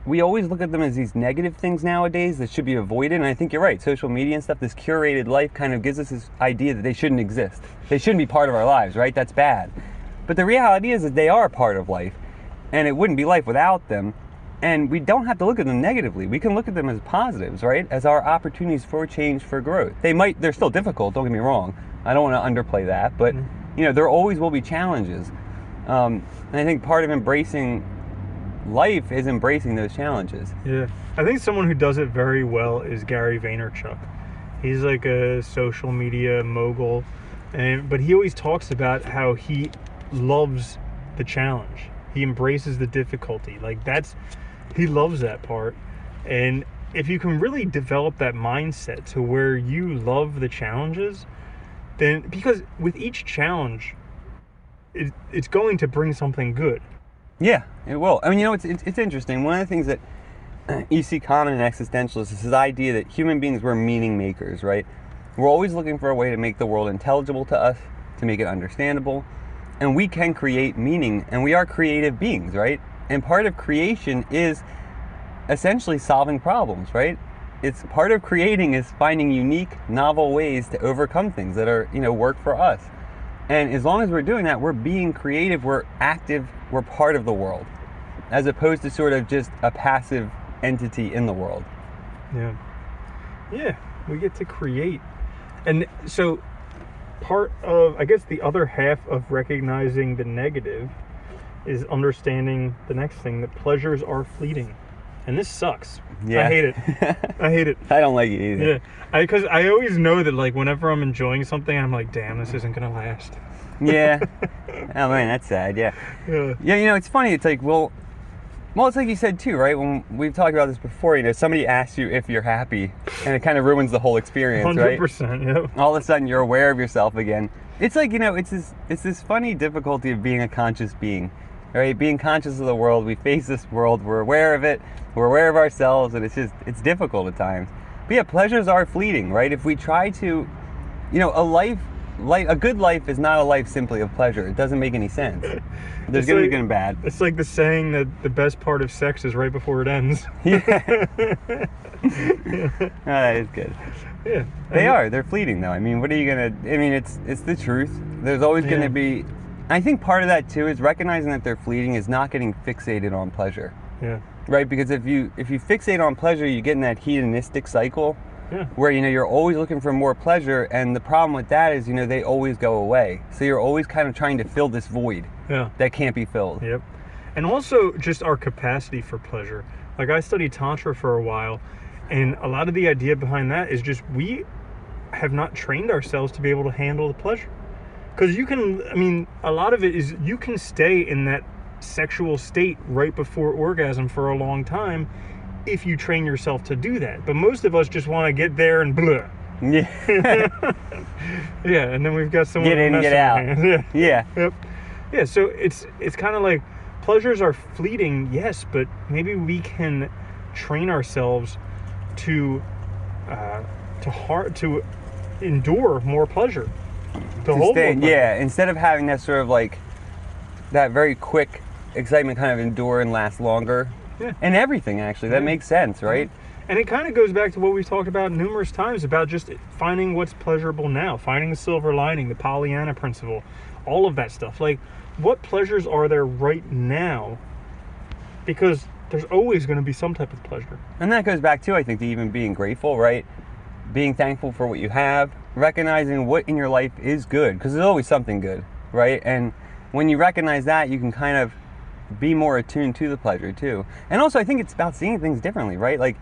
we always look at them as these negative things nowadays that should be avoided. And I think you're right. Social media and stuff, this curated life kind of gives us this idea that they shouldn't exist. They shouldn't be part of our lives, right? That's bad. But the reality is that they are part of life, and it wouldn't be life without them. And we don't have to look at them negatively. We can look at them as positives, right? As our opportunities for change, for growth. They're still difficult, don't get me wrong. I don't want to underplay that, but there always will be challenges. And I think part of embracing life is embracing those challenges. Yeah. I think someone who does it very well is Gary Vaynerchuk. He's like a social media mogul, but he always talks about how he loves the challenge. He embraces the difficulty. He loves that part. And if you can really develop that mindset to where you love the challenges, then, because with each challenge, it's going to bring something good. Yeah, it will. I mean, it's interesting. One of the things that you see common in existentialists is this idea that human beings, we're meaning makers, right? We're always looking for a way to make the world intelligible to us, to make it understandable. And we can create meaning, and we are creative beings, right? And part of creation is essentially solving problems, right? It's part of creating is finding unique, novel ways to overcome things that are, work for us. And as long as we're doing that, we're being creative, we're active, we're part of the world, as opposed to sort of just a passive entity in the world. Yeah, we get to create. And so part of, I guess, the other half of recognizing the negative is understanding the next thing, that pleasures are fleeting. And this sucks. Yeah. I hate it. I hate it. I don't like it either. Yeah. Because I always know that, whenever I'm enjoying something, I'm like, damn, this isn't going to last. Yeah. Oh, man, that's sad. Yeah. Yeah, it's funny. It's like, well, it's like you said, too, right? When we've talked about this before, somebody asks you if you're happy, and it kind of ruins the whole experience, 100%, right? yeah. All of a sudden, you're aware of yourself again. It's like, it's this funny difficulty of being a conscious being, right? Being conscious of the world. We face this world. We're aware of it. We're aware of ourselves, and it's difficult at times. But yeah, pleasures are fleeting, right? If we try to, a good life is not a life simply of pleasure. It doesn't make any sense. There's going to be good and bad. It's like the saying that the best part of sex is right before it ends. Yeah. That is good. Yeah. They're fleeting though. I mean, what are you going to, it's the truth. There's always going to be, I think part of that too is recognizing that they're fleeting is not getting fixated on pleasure. Yeah. Right? Because if you fixate on pleasure, you get in that hedonistic cycle where, you're always looking for more pleasure. And the problem with that is, they always go away. So you're always kind of trying to fill this void that can't be filled. Yep. And also just our capacity for pleasure. Like, I studied Tantra for a while, and a lot of the idea behind that is just we have not trained ourselves to be able to handle the pleasure. Because a lot of it is you can stay in that sexual state right before orgasm for a long time if you train yourself to do that. But most of us just want to get there and blah. Yeah. Yeah, and then we've got someone get in, get out. Yeah. Yep. Yeah, so it's kind of like pleasures are fleeting, yes, but maybe we can train ourselves to endure more pleasure. To hold more pleasure. Yeah, instead of having that sort of that very quick excitement kind of endure and last longer. Yeah. And everything, actually. That makes sense, right? And it kind of goes back to what we've talked about numerous times about just finding what's pleasurable now, finding the silver lining, the Pollyanna principle, all of that stuff. Like, what pleasures are there right now? Because there's always going to be some type of pleasure. And that goes back to, I think, to even being grateful, right? Being thankful for what you have, recognizing what in your life is good, because there's always something good, right? And when you recognize that, you can kind of be more attuned to the pleasure too. And also, I think it's about seeing things differently, right? Like,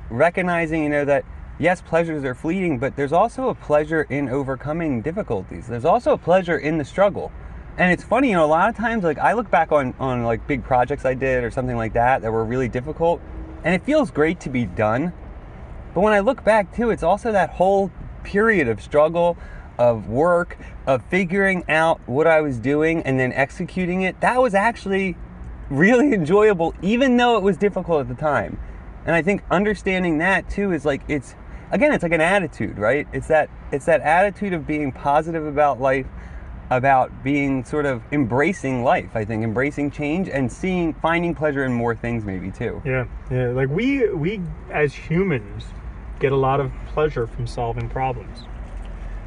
recognizing, that yes, pleasures are fleeting, but there's also a pleasure in overcoming difficulties. There's also a pleasure in the struggle. And it's funny, a lot of times, I look back on big projects I did or something like that were really difficult, and it feels great to be done. But when I look back too, it's also that whole period of struggle, of work, of figuring out what I was doing and then executing it. That was actually really enjoyable, even though it was difficult at the time. And I think understanding that too is it's like an attitude, right? It's that attitude of being positive about life, about being sort of embracing life, I think, embracing change and finding pleasure in more things maybe too. Yeah. Like we as humans get a lot of pleasure from solving problems.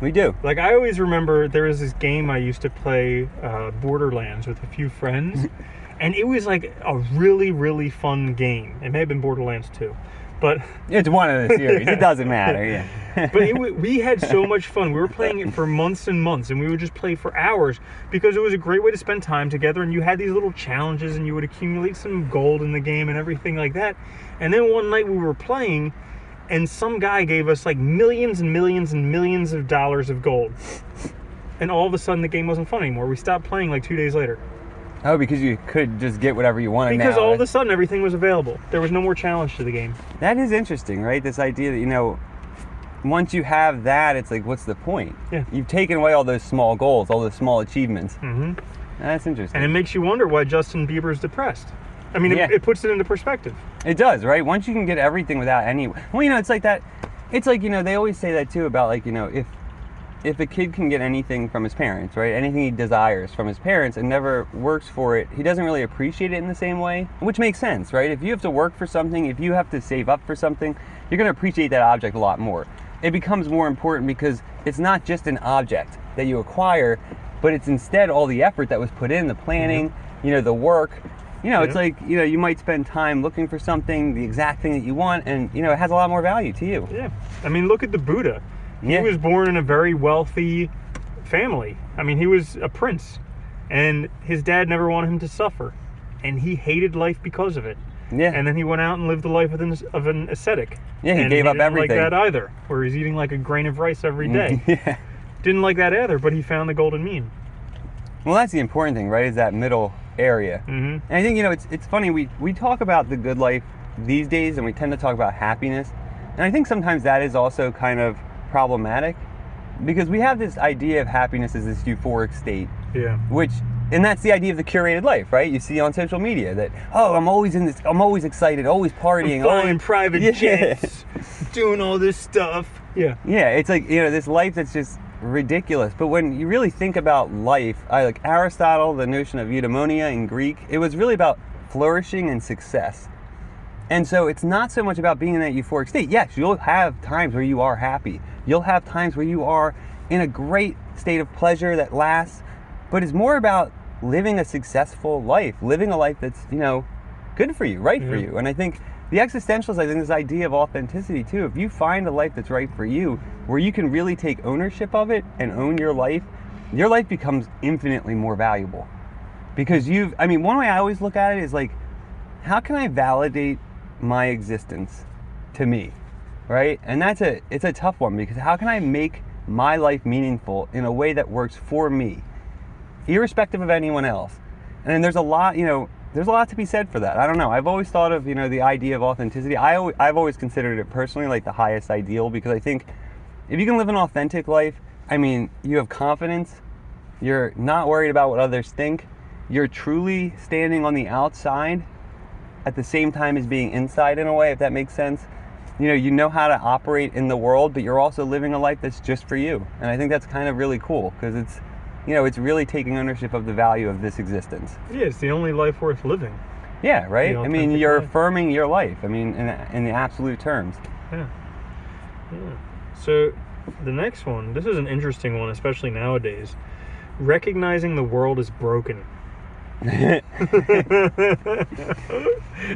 We do. Like, I always remember there was this game I used to play, Borderlands, with a few friends. And it was like a really, really fun game. It may have been Borderlands 2. But it's one of the series. It doesn't matter, yeah. But we had so much fun. We were playing it for months and months, and we would just play for hours because it was a great way to spend time together, and you had these little challenges, and you would accumulate some gold in the game and everything like that. And then one night we were playing, and some guy gave us like millions and millions and millions of dollars of gold. And all of a sudden the game wasn't fun anymore. We stopped playing like 2 days later. Oh, because you could just get whatever you wanted because now. all of a sudden everything was available. There was no more challenge to the game. That is interesting, right? This idea that, you know, once you have that, it's like, what's the point? Yeah. You've taken away all those small goals, all those small achievements. Mm-hmm. That's interesting. And it makes you wonder why Justin Bieber's depressed. I mean, Yeah. it puts it into perspective. It does, right? Once you can get everything without any... Well, you know, it's like that... It's like, you know, they always say that, too, about, like, you know, if a kid can get anything from his parents, right? Anything he desires from his parents and never works for it, he doesn't really appreciate it in the same way, which makes sense, right? If you have to work for something, if you have to save up for something, you're going to appreciate that object a lot more. It becomes more important because it's not just an object that you acquire, but it's instead all the effort that was put in, the planning, you know, the work. You know, it's like, you know, you might spend time looking for something, the exact thing that you want, and, you know, it has a lot more value to you. Yeah. I mean, look at the Buddha. He Yeah. was born in a very wealthy family. I mean, he was a prince, and his dad never wanted him to suffer, and he hated life because of it. Yeah. And then he went out and lived the life of an ascetic. Yeah, he and gave up didn't everything. like that either, where he's eating like a grain of rice every day. Yeah. Didn't like that either, but he found the golden mean. Well, that's the important thing, right? Is that middle area. Mm-hmm. And I think, you know, it's funny, we talk about the good life these days, and we tend to talk about happiness. And I think sometimes that is also kind of problematic, because we have this idea of happiness as this euphoric state, Yeah. and that's the idea of the curated life, right? You see on social media that, oh, I'm always excited, always partying, Flying private Yeah. jets, doing all this stuff. Yeah. Yeah, it's like, you know, this life that's just ridiculous. But when you really think about life, like Aristotle, the notion of eudaimonia in Greek, it was really about flourishing and success. And so it's not so much about being in that euphoric state. Yes, you'll have times where you are happy. You'll have times where you are in a great state of pleasure that lasts. But it's more about living a successful life, living a life that's, you know, good for you, right for you. And I think the existentialists, I think this idea of authenticity too, if you find a life that's right for you, where you can really take ownership of it and own your life becomes infinitely more valuable. Because one way I always look at it is like, how can I validate my existence to me, right? And it's a tough one, because how can I make my life meaningful in a way that works for me, irrespective of anyone else? And then there's a lot to be said for that. I don't know. I've always thought of, you know, the idea of authenticity. I've always considered it personally like the highest ideal, because I think if you can live an authentic life, I mean, you have confidence, you're not worried about what others think, you're truly standing on the outside at the same time as being inside in a way, if that makes sense. You know how to operate in the world, but you're also living a life that's just for you. And I think that's kind of really cool, because it's, you know, it's really taking ownership of the value of this existence. Yeah, it's the only life worth living. Yeah, right? The I mean, you're authentic life. affirming your life, I mean, in the absolute terms. Yeah. So the next one, this is an interesting one, especially nowadays. Recognizing the world is broken.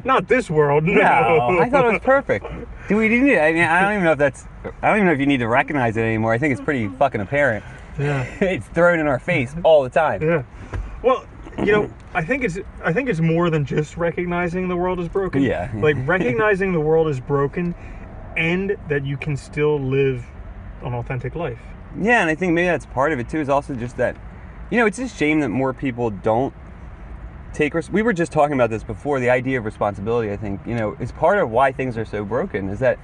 Not this world, no. No, I thought it was perfect. Do we need it? I mean, I don't even know if you need to recognize it anymore. I think it's pretty fucking apparent. Yeah. It's thrown in our face all the time. Yeah. Well, you know, I think it's more than just recognizing the world is broken. Yeah. Like recognizing the world is broken, and that you can still live an authentic life. Yeah, and I think maybe that's part of it too, is also just that, you know, it's a shame that more people don't take we were just talking about this before, the idea of responsibility. I think, you know, is part of why things are so broken, is that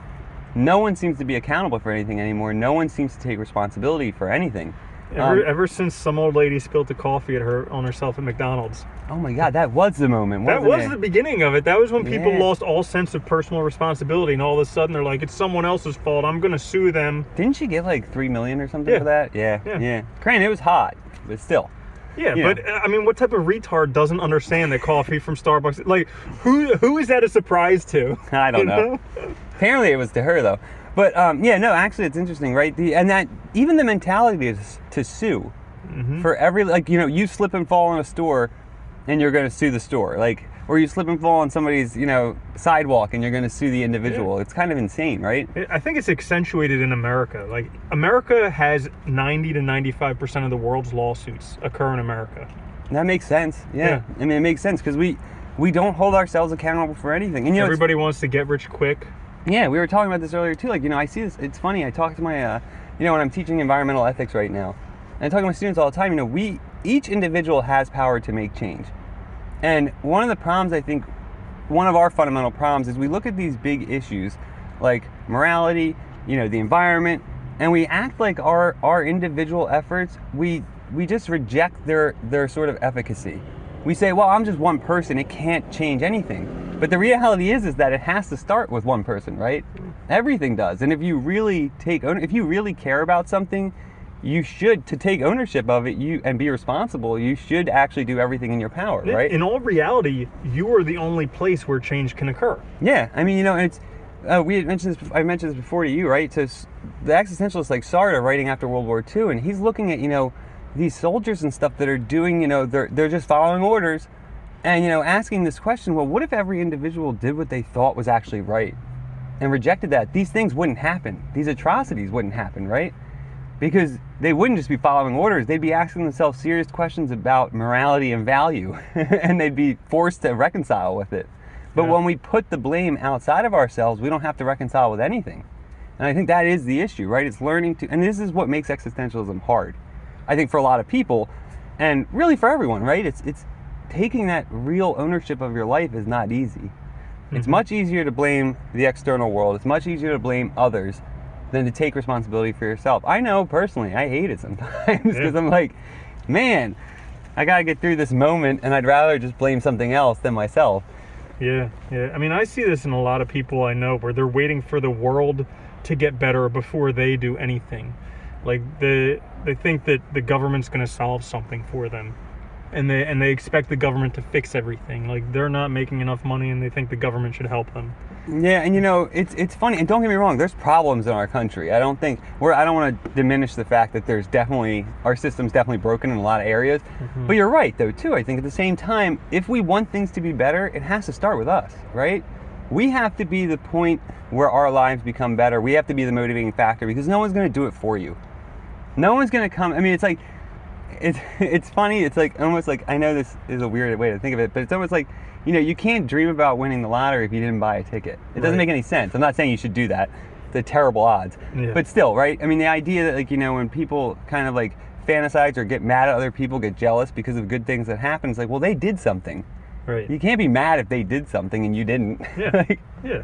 no one seems to be accountable for anything anymore. No one seems to take responsibility for anything. Ever since some old lady spilled the coffee on herself at McDonald's. Oh my God, that was the moment, wasn't That was it? the beginning of it. That was when people Yeah. lost all sense of personal responsibility, and all of a sudden they're like, it's someone else's fault, I'm going to sue them. Didn't she get like $3 million or something Yeah. for that? Yeah. Granted, it was hot, but still. Yeah, Yeah. but I mean, what type of retard doesn't understand that coffee from Starbucks? Like, who is that a surprise to? I don't know. Apparently it was to her though. But actually it's interesting, right? And that even the mentality is to sue for every, like, you know, you slip and fall in a store and you're going to sue the store. Like, or you slip and fall on somebody's, sidewalk and you're going to sue the individual. Yeah. It's kind of insane, right? I think it's accentuated in America. Like, America has 90 to 95% of the world's lawsuits occur in America. That makes sense. Yeah. I mean, it makes sense because we don't hold ourselves accountable for anything. And everybody wants to get rich quick. Yeah, we were talking about this earlier too. Like, I see this. It's funny. I talk to my, when I'm teaching environmental ethics right now, and I talk to my students all the time. Each individual has power to make change. And one of the problems, I think, one of our fundamental problems is we look at these big issues like morality, the environment, and we act like our individual efforts, we just reject their sort of efficacy. We say, well, I'm just one person, it can't change anything. But the reality is that it has to start with one person, right? Everything does. And if you really care about something, you should, to take ownership of it and be responsible, you should actually do everything in your power, right? In all reality, you are the only place where change can occur. Yeah, I mean, it's we had mentioned this. I mentioned this before to you, right? So the existentialists like Sartre, writing after World War II, and he's looking at these soldiers and stuff that are doing, they're just following orders, and asking this question: well, what if every individual did what they thought was actually right, and rejected that? These things wouldn't happen. These atrocities wouldn't happen, right? Because they wouldn't just be following orders, they'd be asking themselves serious questions about morality and value, and they'd be forced to reconcile with it. But when we put the blame outside of ourselves, we don't have to reconcile with anything. And I think that is the issue, right? It's learning to, and this is what makes existentialism hard, I think, for a lot of people, and really for everyone, right? It's taking that real ownership of your life is not easy. It's much easier to blame the external world. It's much easier to blame others than to take responsibility for yourself. I know personally, I hate it sometimes because I'm like, man, I gotta get through this moment, and I'd rather just blame something else than myself. Yeah. I mean, I see this in a lot of people I know where they're waiting for the world to get better before they do anything. Like they think that the government's going to solve something for them, and they expect the government to fix everything. Like, they're not making enough money, and they think the government should help them. Yeah, and it's funny, and don't get me wrong, there's problems in our country. I don't want to diminish the fact that our system's definitely broken in a lot of areas. But you're right, though, too. I think at the same time, if we want things to be better, it has to start with us, right? We have to be the point where our lives become better. We have to be the motivating factor, because no one's going to do it for you. No one's going to come. I mean, it's like, it's funny. It's like almost like, I know this is a weird way to think of it, but it's almost like, you can't dream about winning the lottery if you didn't buy a ticket. It doesn't make any sense. I'm not saying you should do that. They're terrible odds. Yeah. But still, right? I mean, the idea that, like, when people kind of like fantasize or get mad at other people, get jealous because of good things that happen, it's like, well, they did something. Right. You can't be mad if they did something and you didn't. Yeah. Yeah.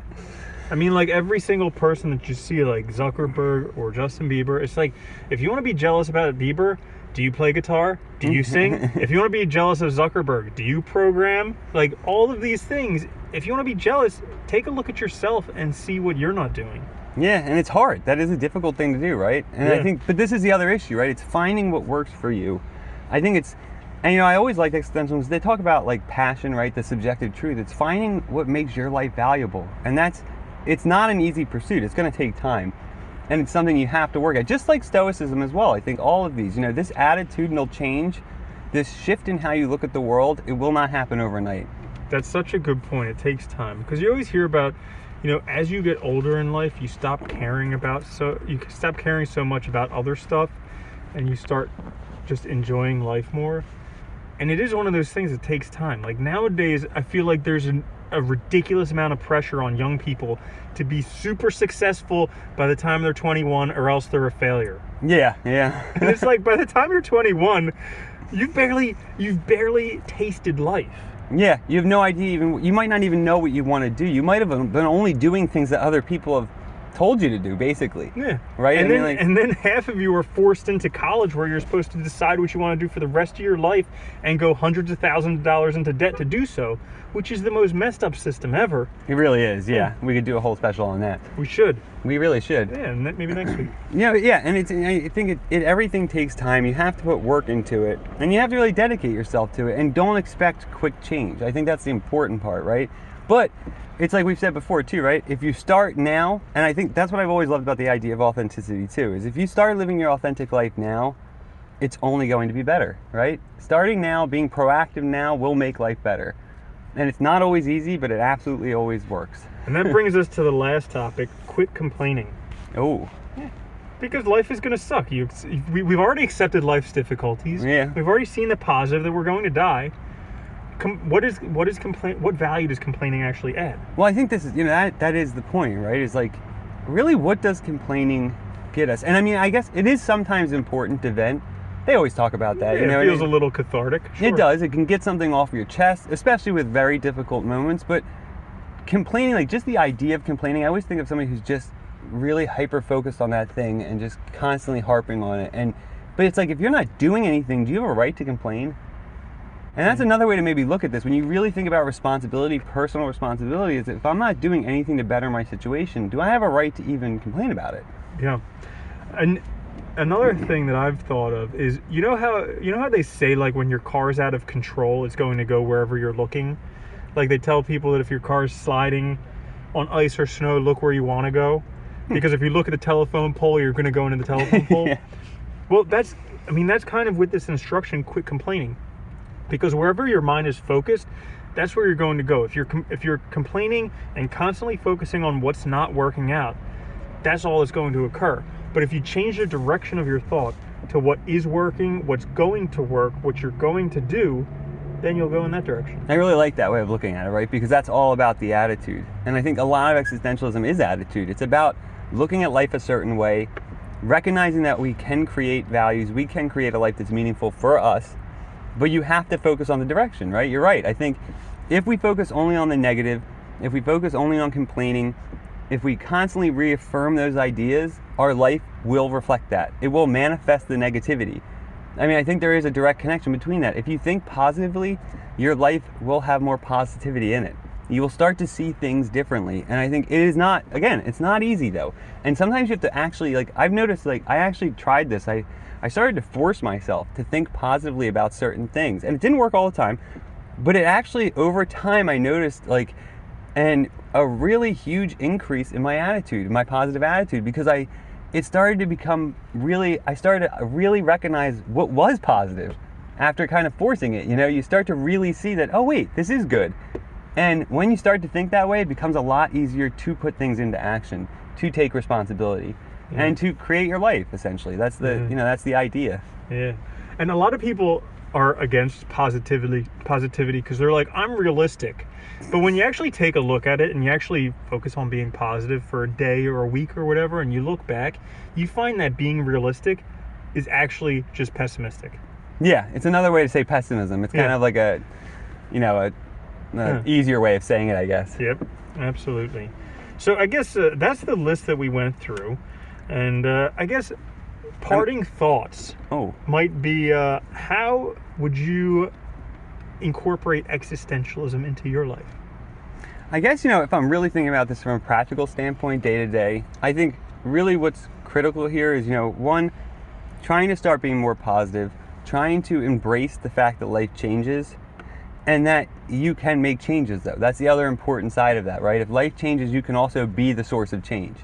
I mean, like, every single person that you see, like Zuckerberg or Justin Bieber, it's like, if you want to be jealous about Bieber, do you play guitar? Do you sing? If you want to be jealous of Zuckerberg, do you program? Like, all of these things, if you want to be jealous, take a look at yourself and see what you're not doing. Yeah, and it's hard. That is a difficult thing to do, right? And I think, but this is the other issue, right? It's finding what works for you. I think it's, and I always like existentialism. They talk about, like, passion, right? The subjective truth. It's finding what makes your life valuable. And it's not an easy pursuit. It's going to take time. And it's something you have to work at, just like Stoicism as well. I think all of these, this attitudinal change, this shift in how you look at the world, it will not happen overnight. That's such a good point. It takes time, because you always hear about, as you get older in life, you stop caring so much about other stuff, and you start just enjoying life more. And it is one of those things that takes time. Like, nowadays, I feel like there's a ridiculous amount of pressure on young people to be super successful by the time they're 21, or else they're a failure. Yeah. And it's like, by the time you're 21, you've barely tasted life. Yeah, you have no idea you might not even know what you want to do. You might have been only doing things that other people have told you to do, basically. Yeah. Right? And then half of you are forced into college, where you're supposed to decide what you want to do for the rest of your life and go hundreds of thousands of dollars into debt to do so, which is the most messed up system ever. It really is, yeah. We could do a whole special on that. We should. We really should. Yeah, and maybe next week. Yeah, and I think everything takes time. You have to put work into it, and you have to really dedicate yourself to it, and don't expect quick change. I think that's the important part, right? But it's like we've said before too, right? If you start now, and I think that's what I've always loved about the idea of authenticity too, is if you start living your authentic life now, it's only going to be better, right? Starting now, being proactive now will make life better. And it's not always easy, but it absolutely always works. And that brings us to the last topic, quit complaining. Oh. Because life is going to suck. We've already accepted life's difficulties. Yeah. We've already seen the positive that we're going to die. What value does complaining actually add? Well, I think this is, that is the point, right? Is like, really, what does complaining get us? And I mean, I guess it is sometimes important to vent. They always talk about that. Yeah, it feels a little cathartic. Sure. It does. It can get something off your chest, especially with very difficult moments. But complaining, like just the idea of complaining, I always think of somebody who's just really hyper-focused on that thing and just constantly harping on it. But it's like, if you're not doing anything, do you have a right to complain? And that's another way to maybe look at this. When you really think about responsibility, personal responsibility, is if I'm not doing anything to better my situation, do I have a right to even complain about it? Yeah. And another thing that I've thought of is, you know how they say, like, when your car's out of control, it's going to go wherever you're looking? Like, they tell people that if your car's sliding on ice or snow, look where you want to go. Because if you look at the telephone pole, you're going to go into the telephone pole. Yeah. Well, that's kind of with this instruction, quit complaining. Because wherever your mind is focused, that's where you're going to go. If you're complaining and constantly focusing on what's not working out, that's all that's going to occur. But if you change the direction of your thought to what is working, what's going to work, what you're going to do, then you'll go in that direction. I really like that way of looking at it, right? Because that's all about the attitude. And I think a lot of existentialism is attitude. It's about looking at life a certain way, recognizing that we can create values, we can create a life that's meaningful for us, but you have to focus on the direction, right? You're right. I think if we focus only on the negative, if we focus only on complaining, if we constantly reaffirm those ideas, our life will reflect that. It will manifest the negativity. I mean, I think there is a direct connection between that. If you think positively, your life will have more positivity in it. You will start to see things differently. And I think it is not, again, it's not easy though. And sometimes you have to actually, like, I've noticed, like, I actually tried this. I started to force myself to think positively about certain things. And it didn't work all the time, but it actually, over time, I noticed, like, a really huge increase in my attitude, my positive attitude, because it started to become really, I started to really recognize what was positive after kind of forcing it. You start to really see that, oh wait, this is good. And when you start to think that way, it becomes a lot easier to put things into action, to take responsibility, and to create your life, essentially. That's the, that's the idea. Yeah. And a lot of people are against positivity because they're like, I'm realistic. But when you actually take a look at it and you actually focus on being positive for a day or a week or whatever, and you look back, you find that being realistic is actually just pessimistic. Yeah, it's another way to say pessimism. It's kind of like a easier way of saying it, I guess. Yep, absolutely. So I guess that's the list that we went through. And I guess parting thoughts might be, how would you incorporate existentialism into your life? I guess, if I'm really thinking about this from a practical standpoint, day to day, I think really what's critical here is, one, trying to start being more positive, trying to embrace the fact that life changes, and that you can make changes, though. That's the other important side of that, right? If life changes, you can also be the source of change.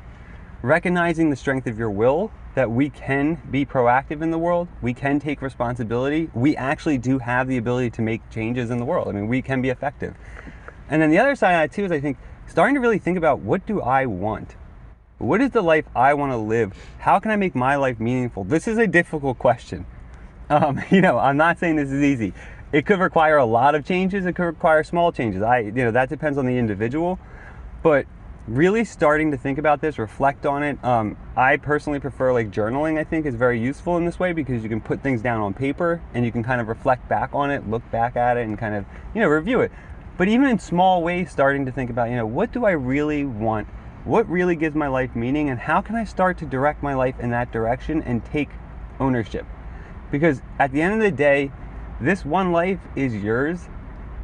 Recognizing the strength of your will, that we can be proactive in the world, we can take responsibility, we actually do have the ability to make changes in the world. I mean, we can be effective. And then the other side of that too is, I think, starting to really think about, what do I want? What is the life I want to live? How can I make my life meaningful? This is a difficult question. I'm not saying this is easy. It could require a lot of changes. It could require small changes. That depends on the individual. But really starting to think about this, reflect on it. I personally prefer, like, journaling. I think is very useful in this way, because you can put things down on paper and you can kind of reflect back on it, look back at it, and kind of, review it. But even in small ways, starting to think about, what do I really want? What really gives my life meaning? And how can I start to direct my life in that direction and take ownership? Because at the end of the day, this one life is yours.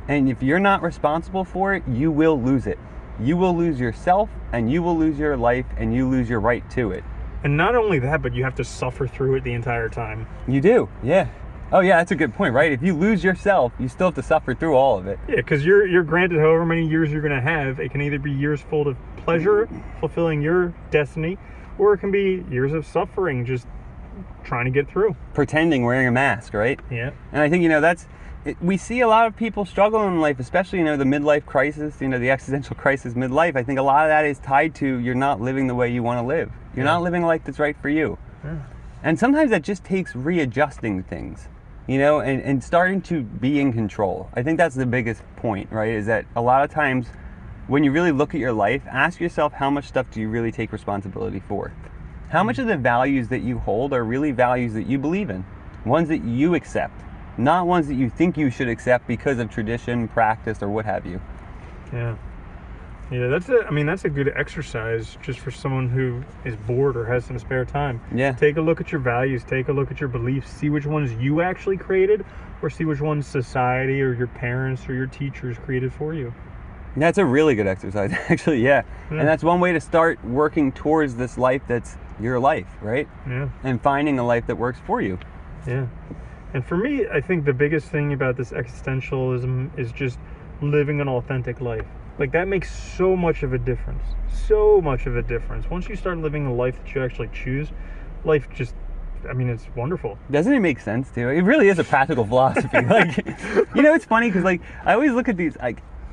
And if you're not responsible for it, you will lose it. You will lose yourself, and you will lose your life, and you lose your right to it. And not only that, but you have to suffer through it the entire time. You do, yeah. Oh yeah, that's a good point, right? If you lose yourself, you still have to suffer through all of it. Yeah, because you're granted however many years you're going to have. It can either be years full of pleasure, fulfilling your destiny, or it can be years of suffering, just trying to get through. Pretending, wearing a mask, right? Yeah. And I think, we see a lot of people struggle in life, especially, the midlife crisis, the existential crisis midlife. I think a lot of that is tied to you're not living the way you want to live. You're not living a life that's right for you. Yeah. And sometimes that just takes readjusting things, and starting to be in control. I think that's the biggest point, right? Is that a lot of times when you really look at your life, ask yourself, how much stuff do you really take responsibility for? How much of the values that you hold are really values that you believe in? Ones that you accept, not ones that you think you should accept because of tradition, practice, or what have you. Yeah. Yeah, that's a good exercise just for someone who is bored or has some spare time. Yeah. Take a look at your values, take a look at your beliefs, see which ones you actually created, or see which ones society or your parents or your teachers created for you. That's a really good exercise, actually, yeah. And that's one way to start working towards this life that's your life, right? Yeah. And finding a life that works for you. Yeah. And for me, I think the biggest thing about this existentialism is just living an authentic life. Like, that makes so much of a difference. So much of a difference. Once you start living a life that you actually choose, life just, it's wonderful. Doesn't it make sense, too? It really is a practical philosophy. Like, it's funny because, I always look at these,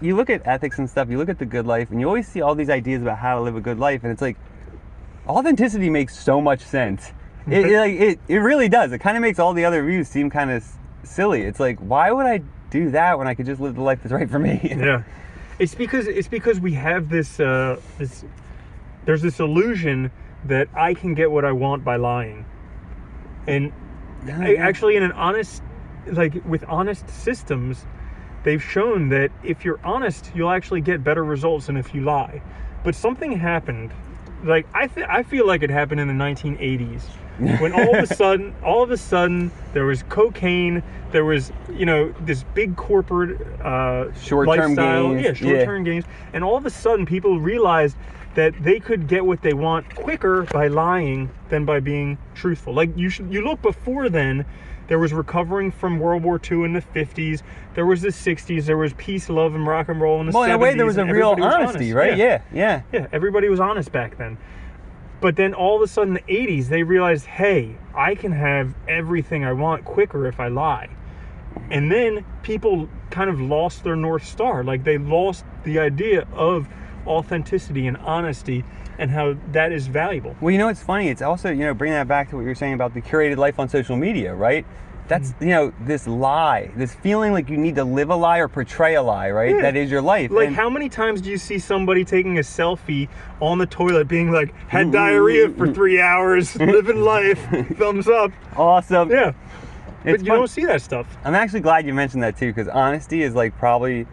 you look at ethics and stuff, you look at the good life, and you always see all these ideas about how to live a good life, and it's like, authenticity makes so much sense. It really does. It kind of makes all the other views seem kind of silly. It's like, why would I do that when I could just live the life that's right for me? Yeah. It's because we have there's this illusion that I can get what I want by lying. And actually in with honest systems, they've shown that if you're honest, you'll actually get better results than if you lie. But something happened, I feel like it happened in the 1980s. When all of a sudden there was cocaine, there was this big corporate short-term lifestyle, gains. Short-term gains, and all of a sudden people realized that they could get what they want quicker by lying than by being truthful. You look before then, there was recovering from World War II in the 50s. There was the 60s. There was peace, love, and rock and roll in the 70s. Well, in a way, there was a real honesty, right? Yeah. Everybody was honest back then. But then all of a sudden, in the 80s, they realized, hey, I can have everything I want quicker if I lie. And then people kind of lost their North Star. They lost the idea of authenticity and honesty and how that is valuable. Well, it's funny. It's also, bringing that back to what you were saying about the curated life on social media, right? That's, this lie, this feeling like you need to live a lie or portray a lie, right? Yeah. That is your life. How many times do you see somebody taking a selfie on the toilet being like, had diarrhea for 3 hours, living life, thumbs up. Awesome. Yeah. But you don't see that stuff. I'm actually glad you mentioned that too, because honesty is probably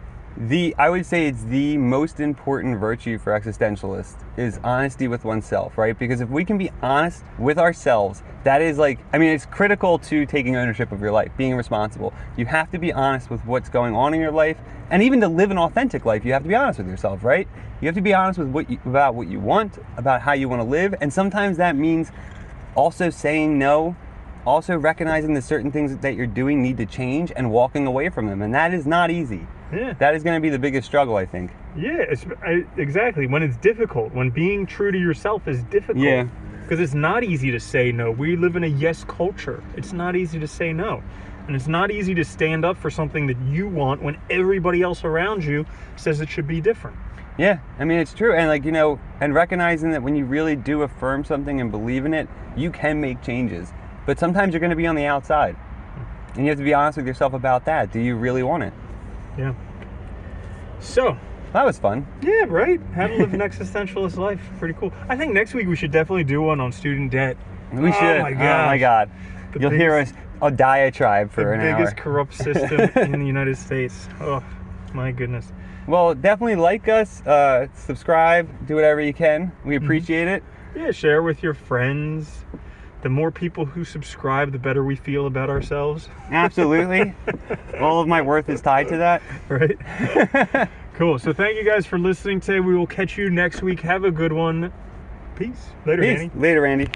I would say it's the most important virtue for existentialists is honesty with oneself, right? Because if we can be honest with ourselves, that is it's critical to taking ownership of your life, being responsible. You have to be honest with what's going on in your life, and even to live an authentic life, you have to be honest with yourself, right? You have to be honest with about what you want, about how you want to live, and sometimes that means also saying no, also recognizing that certain things that you're doing need to change and walking away from them, and that is not easy. Yeah. That is going to be the biggest struggle, I think. Yeah, exactly. When it's difficult, when being true to yourself is difficult. Yeah. Because it's not easy to say no. We live in a yes culture. It's not easy to say no. And it's not easy to stand up for something that you want when everybody else around you says it should be different. Yeah, it's true. And and recognizing that when you really do affirm something and believe in it, you can make changes. But sometimes you're going to be on the outside. And you have to be honest with yourself about that. Do you really want it? Yeah. So. That was fun. Yeah, right? How to live an existentialist life. Pretty cool. I think next week we should definitely do one on student debt. We should. Oh my God. You'll hear us a diatribe for an hour. The biggest corrupt system in the United States. Oh, my goodness. Well, definitely like us, subscribe, do whatever you can. We appreciate it. Yeah, share with your friends. The more people who subscribe, the better we feel about ourselves. Absolutely. All of my worth is tied to that. Right. Cool. So thank you guys for listening today. We will catch you next week. Have a good one. Peace. Later, Andy. Later, Andy.